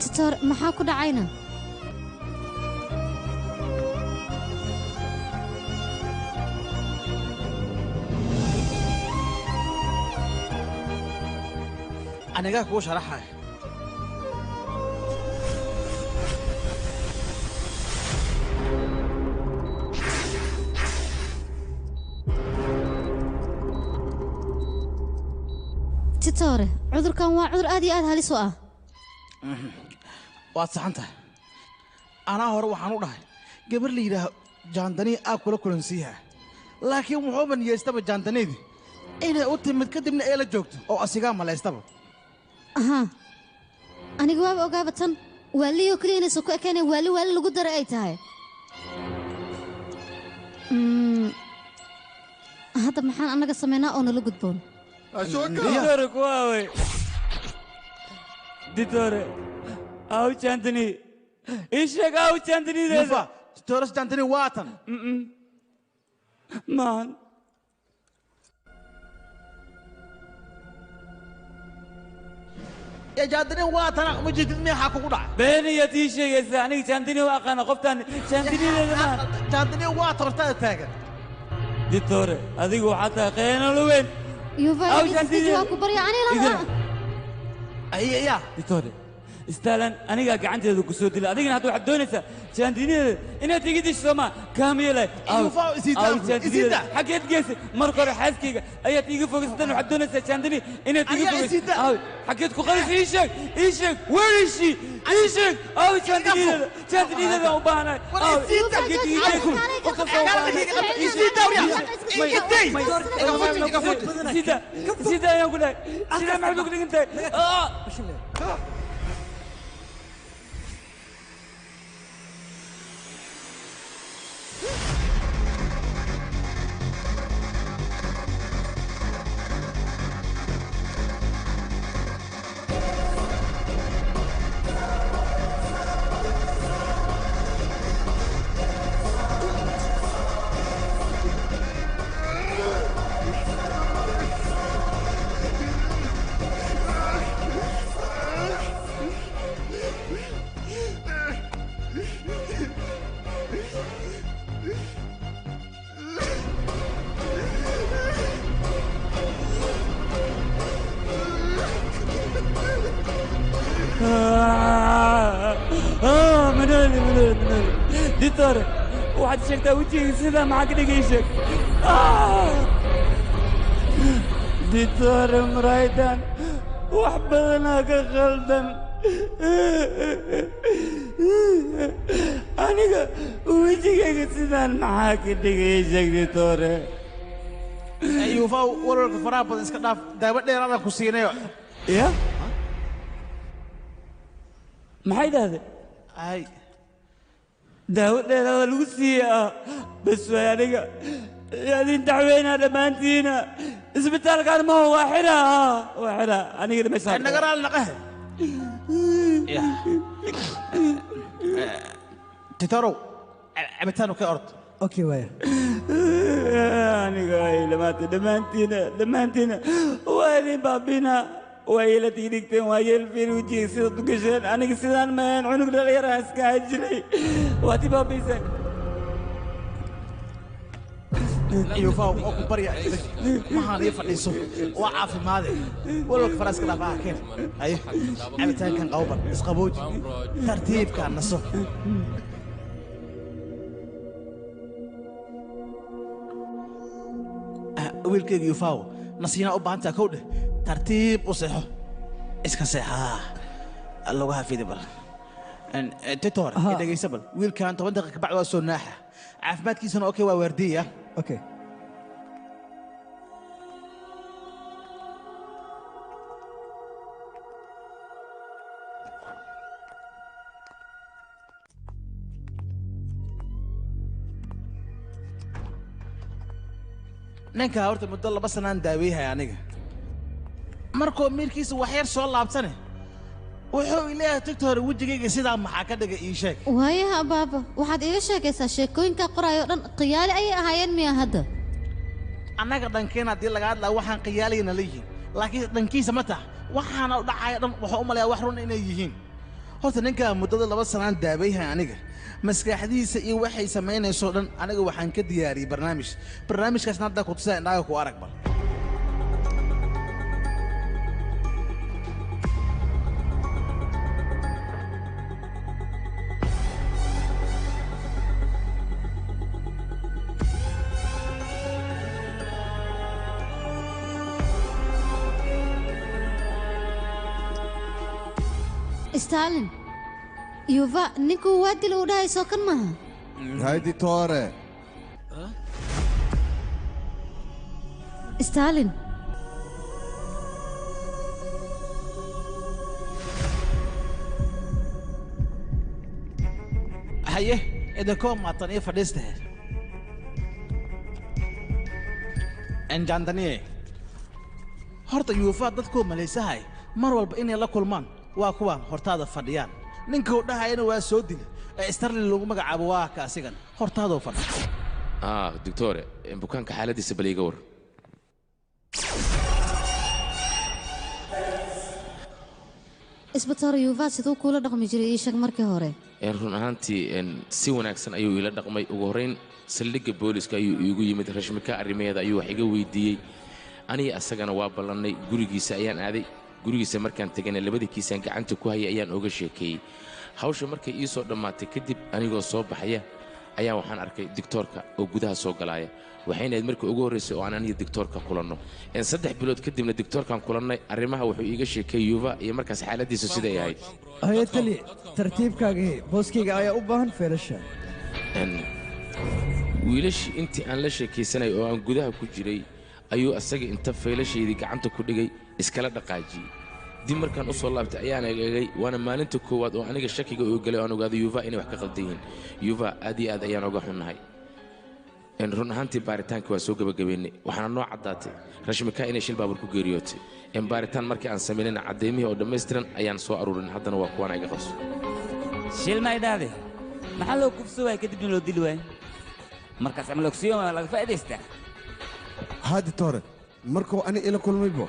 titoor maxaa ku dhacayna anigaa kuu sharaxaya titoore cudurkan waa cudur aad iyo aad halis u ah waad saxan tahay anaa hore waxaan u dhahay gabar la yidhaaho jaandani aad kula kulansiiha laakiin wuxuuba niyeystaba jaandaniydii inay u timid kadibna ee la joogto oo asigaa malaystaba ahaa aniga waaba ogaaba tan waaliyoo keliya inaysan ku ekayneen waali lagu daray ay tahay hadda maxaan annaga samaynaa oo nala gudboon ditore kuwaawe ditore aw jandini ii sheeg aw jandinideeda titoras jandini waa tan maan يا جاندني واتنا مجد مي حقوق دع بين يا تيشي يا زاني جاندني واقنا قفتان جاندني زمان جاندني واتر تاجر دكتور اديق حتى قينا لوين يوفا او جاندني كبر يعني لا اي دكتور استاهلن aniga gacanteedu ku soo dilay adigana haduu waxaad doonaysaa jaandiniyeeda inaad tigidis soomaa kaamiyelay xageed geysay marka hore xaaskayga ayaad iiga fogaysatan waxaad doonaysaa jaandini inaad iiga fogaysa xageed ku qalis ii sheeg weerishi ii sheeg jaandiniyeeda u baahanahay xageed iiga sida ayaan ku dhahay sida maxaad ugu dhigantahay منالي دكتور waxaad sheegtaa wejigayga sidaa maxaa ka dhigay sheeg ditore muraydan wax badanaa ka khaldan aniga wejigayga sidaan maxaa ka dhigay sheeg ditore yuufaw walwalka faraha badan iska dhaaf daawo dheeraadaan ku siinayo ya maxay dhahday ay daawo dheeraada lagu siiyaa bas waay aniga yaadin dacweynaa dhammaantiina isbitaalkaan maho waa xidhaa aniga dhimashaa naga raali naqahe titorow cabitaanu ka orod okay waaya aniga ay dhammaantiina waa idin baabina waa yeelatii dhigteen waa yeel fiir wejiga sidaad u gasheen aniga sidaan mahayn cunug dhalinyaraha iska hajiray waad i baabayseen yuufaw oo ku barya mahaan ii fadhiiso waa caafimaade walwalka faraha iska dhaaf keen ayo cabitaankan qawban isqabooji tartiibkaa naso wiilkayga yuufaw nasiinaa u baahantaa kow dheh tartiib u seexo iska seexaa lugaha fidi bal titor dhegaysa bal wiilkan 10 daqiiqa kabacdi waa soo naaxa caafimaadkiisana okay waa waardiya okay ninka horta muddo 2 sanaan daaweeyay aniga markuu miirkiisa wax yar soo laabtane wuxuu ilaahay tagto hore wejigayga sidaa maxaa ka dhigay ii sheeg waayaha baaba waxaad iiga sheegaysaa sheekooyinka qoraayo dhan qiyaali ayay ahaayeen miya hadda annaga dhankeena haddii laga hadlaa waxaan qiyaalayna la yihiin laakiin dhankiisa ma taha waxaana u dhacaya dhan wuxuu u malayaa wax run inay yihiin horta ninkaa muddada 2 sanaan daaweeyay aniga maskaxdiisa iyo waxay samaynayso dhan aniga waxaan ka diyaariyey barnaamijkaasna hadda ku tusaa indhaaga ku arag bal stalin yuva ninkuu waa dila u dhahayso kan maaha haydi toore stalin haye idinkoo maatan ii fadhiistahe enjandaniye horta yuufa dadkuu malaysahay mar walba inay la kulmaan waa kuwaan hortaada fadhiyaan ninkuu dhahayana waa soo dila ee starlin lagu magacaabo waa ka asigan hortaadoo fadhiya doctore bukaanka xaaladiisa bal iiga war isbitaal yuva siduu kuula dhaqmi jiray ii sheeg markii hore run ahaantii si wanaagsan ayuu ila dhaqmay ugu horrayn saldhigga booliska ayuu iigu yimid rashmika arrimaheeda ayuu wax iga weydiiyey aniga asagana waa ballannay gurigiisa ayaan aaday gurigiisa markaan tegana labadii kiisaan gacanta ku hayay ayaan oga sheekeeyey hawsha markay ii soo dhammaatay kadib anigoo soo baxaya ayaa waxaan arkay digtoorka oo gudaha soo galaaya waxayna ahayd markii ugu horraysay oo aan aniga digtoorka kulanno 3 bilood kadibna digtoorkaan kulannay arrimaha wuxuu iiga sheekeeyey yuva iyo markaas xaaladiisu siday ahayd haye tali tartiibkaagii booskayga ayaa u baahan feelasha wiilashii intii aan la sheekaysanay oo aan gudaha ku jiray ayuu asaga inta faylashaydii gacanta ku dhigay iskala dhaqaajiyey dib markaan u soo laabtay ayaan eegay waana maalinta koowaad oo aniga shakiga uu galay oo aan ogaaday yuva inay wax ka qaldan yihiin yuva aad iyo aad ayaan oga xunnahay run ahaantii baaritaanka waa soo gebagabeynay waxaana noo caddaatay rashmika inay shil baabur ku geeriyootay baaritaan markii aan samaynayna caddaymihii oo dhammaystiran ayaan soo aruurin haddana waa kuwana iga qabso shil ma idhaahde maxaa loo kufso waay kadibna loo dili waay markaas ama logsiyo laga faa'idaystaa haadi toore markuu ani ila kulmaybo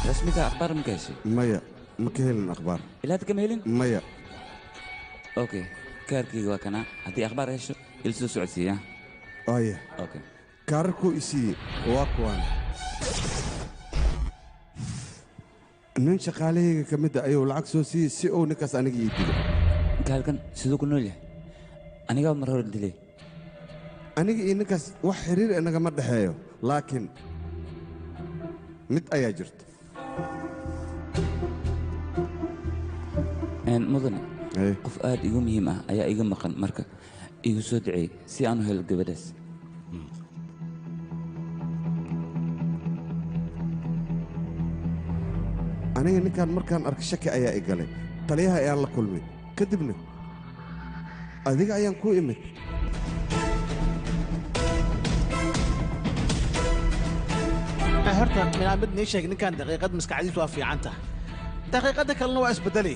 rasmiga akhbaar ma ka heshay maya ma ka helin akhbaar ilaa hadda kama helin maya okay kaarkayga waa kana haddii akhbaar hesho ila soo socodsiiya aya okay kaararkuu isiiye waa kuwaan nin shaqaalahayga ka mid a ayuu lacag soo siiyey si uu ninkaas aniga ii dilo gaalkan siduu ku nool yahay anigaa mar hore dilay aniga iyo ninkaas wax xiriir inagama dhexeeyo laakiin mid ayaa jirta mudane qof aad igu muhiim ah ayaa iga maqan marka igu soo duceey si aan u helo gabadhaas aniga ninkaan markaan arka shaki ayaa i galay taliyaha ayaan la kulmay kadibna adiga ayaan ku imid horta minaamid nii sheeg ninkan daqiiqad maskaxdiisu waa fiican tahay daqiiqadda kalena waa isbeddelay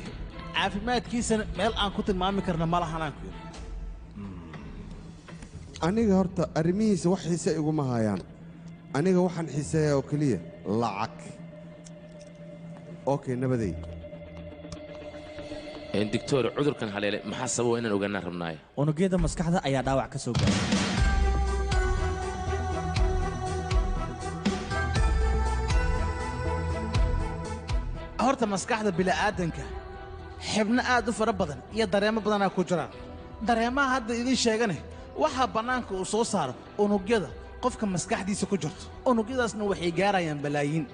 caafimaadkiisana meel aan ku tilmaami karna ma lahanaan ku yidhi aniga horta arrimihiisa wax xiise iguma hayaan aniga waxaan xiiseeyaa oo keliya lacag okay nabadey doctor cudurkan haleele maxaa sababa inaan ogaanaan rabnaayo unugyada maskaxda ayaa dhaawac ka soo gaaray horta maskaxda bila'aadanka xibno aad u fara badan iyo dareemo badanaa ku jiraan dareemaha hadda idiin sheegane waxaa bannaanka uu soo saaro unugyada qofka maskaxdiisa ku jirto unugyadaasna waxay gaarayaan balaayiin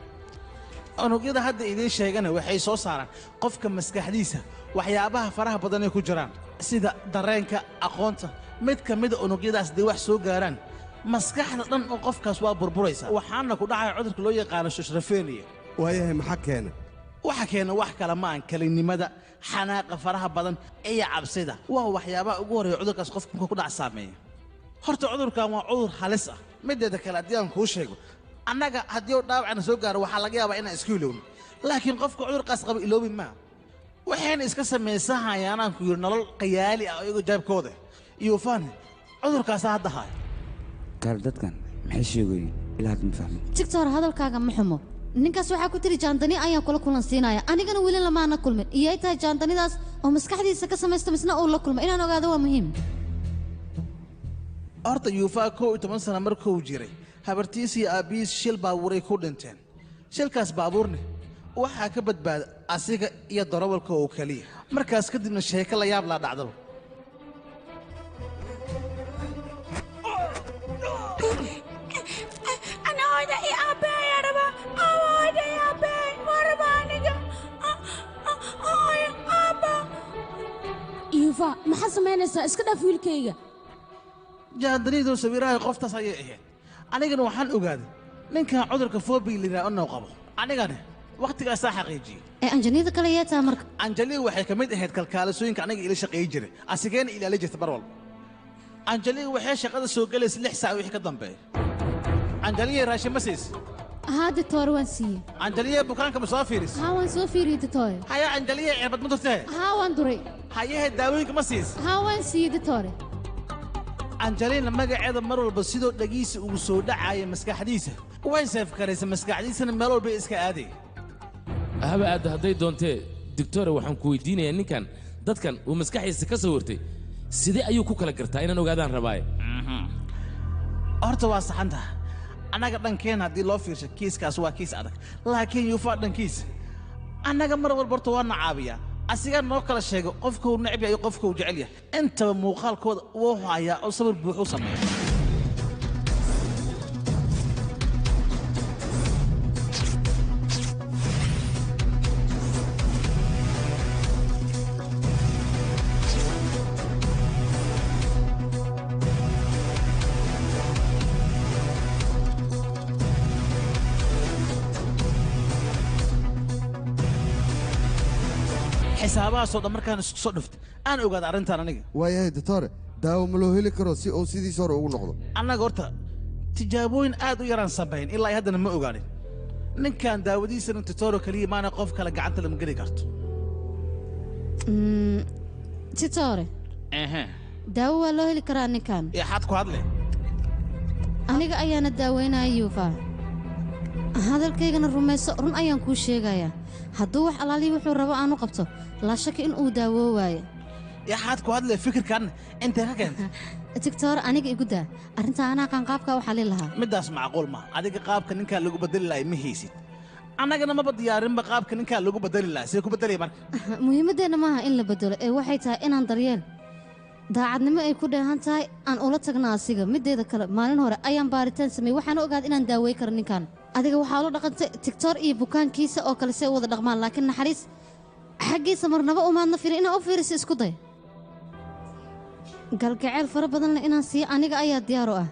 unugyada hadda idiin sheegane waxay soo saaraan qofka maskaxdiisa waxyaabaha faraha badanay ku jiraan sida dareenka aqoonta mid ka mida unugyadaas day wax soo gaaraan maskaxda dhan oo qofkaas waa burburaysa waxaana ku dhacaya cudurka loo yaqaano shishrafeniya waayahay maxaa keena waxa keena wax kale ma aan kelinnimada xanaaqa faraha badan iyo cabsida waa waxyaabaha ugu horreeya cudurkaas qofka markuu ku dhac saameeya horta cudurkan waa cudur halis ah mideeda kale haddii aan kuu sheego annaga haddii uu dhaawacna soo gaaro waxaa laga yaabaa inaan isku ilowno laakiin qofka cudurkaas qaba iloobi maa waxayna iska samaysahayaanaan ku yidhi nolol qayaali ah oo iyagu jaabkooda iyo faane cudurkaasaa hadda haayo gaal dadkan maxay sheegoyin ilaa hadda ma fahmin tigtor hadalkaaga ma xumo ninkaas waxaa ku tiri jaandani ayaan kula kulan siinaya anigana weli lamaana kulmin iyay tahay jaandanidaas oo maskaxdiisa ka samaysta misna uu la kulma inaan ogaado waa muhiim horta yuufaa 11 sano markuu jiray habartiis iyo aabbihiis shil baabuuray ku dhinteen shilkaas baabuurne waxaa ka badbaada asiga iyo darawalka oo keliya markaas kadibna sheeko la yaab laa dhacdaba yuufa maxaad samaynaysaa iska dhaaf wiilkayga jaandanidu sawirahay qoftaas ayay ahayd anigana waxaan ogaaday ninkan cudurka fobi liraa inuu qabo anigana wakhtigaasaa xaqiijiyey ee anjaniida kale yee taa marka anjaliya waxay ka mid ahayd kalkaalasooyinka aniga ila shaqeey jiray asigeena ilaali jirta mar walba anjaliya waxay shaqada soo gelaysa 6 saac wixii ka dambeeya anjaliya raashin ma siis haa ditoore waan siiyey anjaliya bukaanka ma soo fiiris haa waan soo fiiriyey ditoore haya anjaliya cirbad ma turtee haa waan duray hayahe daawooyinka ma siis haa waan siiyey ditoore anjaliina magaceeda mar walba sidoo dhagiisa ugu soo dhacaaya maskaxdiisa way seefkaraysa maskaxdiisana meel walbay iska aaday haba aadda hadday doontee doctore waxaan ku weydiinayaa ninkan dadkan uu maskaxdiisa ka soo wartay sidee ayuu ku kala gartaa inaan ogaadaan rabaaye horta waa saxantaha annaga dhankeenna haddii loo fiirsho kiiskaas waa kiis adag laakiin yuufaa dhankiisa annaga mar walba horta waa na caabiyaa asigaa noo kala sheego qofkuu necb yahay iyo qofkuu jecel yahay intaba muuqaalkooda wuu hayaa oo sawir buuxu sameeya xisaabahaasoo dhan markaan isku soo dhuftay aan ogaada arrintan aniga waayahay doctore daawo ma loo heli karo si uu sidiis hore ugu noqdo annaga horta tijaabooyin aad u yaraan samayn ilaa ay haddana ma ogaanin ninkan daawadiisana titoro keliya maana qof kale gacanta lama geli karto titore daawo waa loo heli karaa ninkan yaxaad ku hadle aniga ayaana daaweynaya yuufa hadalkaygana rumayso run ayaan kuu sheegayaa hadduu wax alaalihi wuxuu rabo aanu qabto laa shaki in uu daawoo waayo yaxaad ku hadle fikirkan intee ka keentay tigtor aniga igu daa arrintaa anaa qaanqaabka waxaa li lahaa middaas macquul ma adiga qaabka ninkaa lagu bedeli lahay ma haysid annagana maba diyaarinba qaabka ninkaa lagu bedeli lahaa see ku bedelaya marka muhiimaddeenna maaha in la bedelo ee waxay tahay inaan daryeel daacadnimo ay ku dheehan tahay aan ula tagna asiga middeeda kale maalin hore ayaan baaritaan sameeyey waxaan ogaad inaan daawey karo ninkan adiga waxaa ula dhaqantay tigtor iyo bukaankiisa oo kale see u wada dhaqmaan laakiin naxariis xaggiisa marnaba umaadna firin inaan u fiiriso isku day galgaceel fara badanle inaan siiyo aniga ayaa diyaar u ah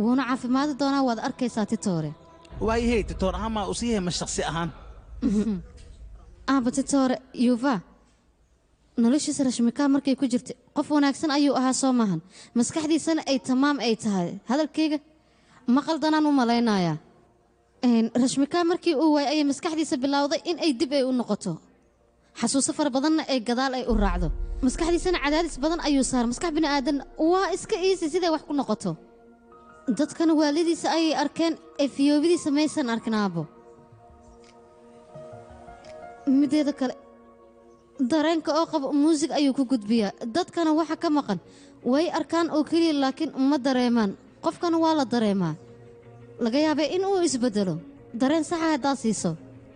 wuuna caafimaadi doonaa waad arkaysaa titoore waayahey titoor ahaan maa u siiyahay ma shakhsi ahaan aaba titoore yuva noloshiisa rashmikaa markay ku jirtay qof wanaagsan ayuu ahaa soo maahan maskaxdiisana ay tamaam ay tahay hadalkayga ma qaldanaan u malaynayaa rashmikaa markii uu waayay ayay maskaxdiisa bilowday in ay dib ay u noqoto xasuuso fara badanna ay gadaal ay u raacdo maskaxdiisana cadaadis badan ayuu saaray maskax bini'aadan waa iska iisi siday wax ku noqoto dadkana waalidiisa ayay arkeen ee fiyoobidiisa maysan arkin aabbo mideeda kale dareenka oo qabo muusig ayuu ku gudbiyaa dadkana waxa ka maqan way arkaan oo keliya laakiin ma dareemaan qofkana waa la dareemaa laga yaabay in uu isbeddelo dareen saxa haddaad siiso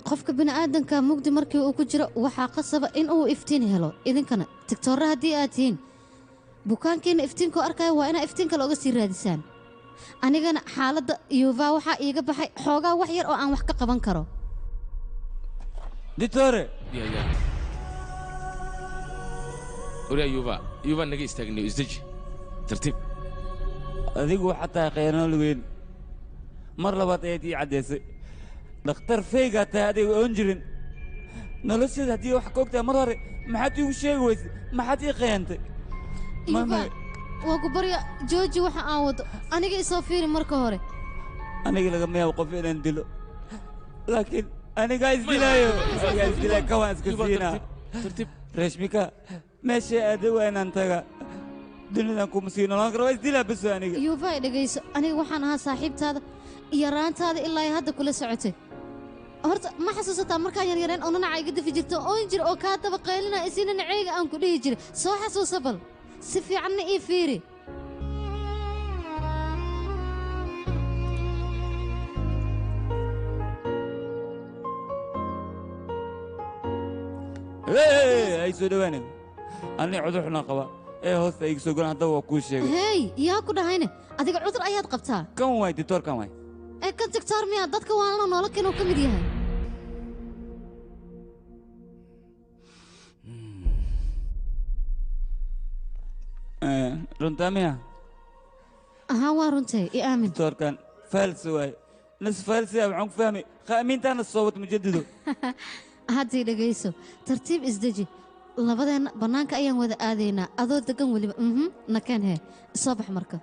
qofka bini'aadanka mugdi markii uu ku jiro waxaa qasaba in uu iftiin helo idinkana tigtoorre haddii aad tihiin bukaankiina iftiinkoo arkaya waa inaa iftiin kale oga sii raadisaan anigana xaaladda yuva waxaa iiga baxay xoogaa wax yar oo aan wax ka qaban karo ditore وريا يوفا نجي استغني ازدج ترتيب adigu waxaa tahay khayraano weyn mar labaad ayaad ii caddaysay dhakhtar feygaa tahay adiga oon jirin nolosheeda haddii wax ka ogtahay mar hore maxaad iigu sheegi weysay maxaad ii khayantay waa ku barya jooji waxa aan wado aniga isoo fiiri marka hore aniga lagama yaabo qof inaan dilo laakiin anigaa isdilaayo kawaan iska siinaa rashmika meeshay aada waa inaan taga dunidan kuma sii noolaan karo waa isdilaa baso aniga yuufa dhegayso aniga waxaan ahaa saaxiibtaada iyo raantaada ilaa ay hadda kula socotay horta ma xasuusataa markaan yaryareen oo nanaca iga dafi jirto oon jir oo kaa daba qaylina isina naceega aan ku dhihi jiray soo xasuusa bal si fiicanna ii fiiri ay soo dhawaanin anni cudur xunaan qaba ee hoosta iga soo golan haddaba waa kuu sheegay hey yaa ku dhahayne adiga cudur ayaad qabtaa kan waay ditoor kan waay ee kan tigtoor miyaa dadka waanana noola keenoo ka mid yahay runtaa miya ahaa waa runtay i aamin ditoorkan faalsi waay nas faalsi waxaan ku fahmay qaamiintaana soo wad mujadido haddii dhegayso tartiib isdeji labadeenna bannaanka ayaan wada aadaynaa adoo deggan weliba nakeen hee soo bax marka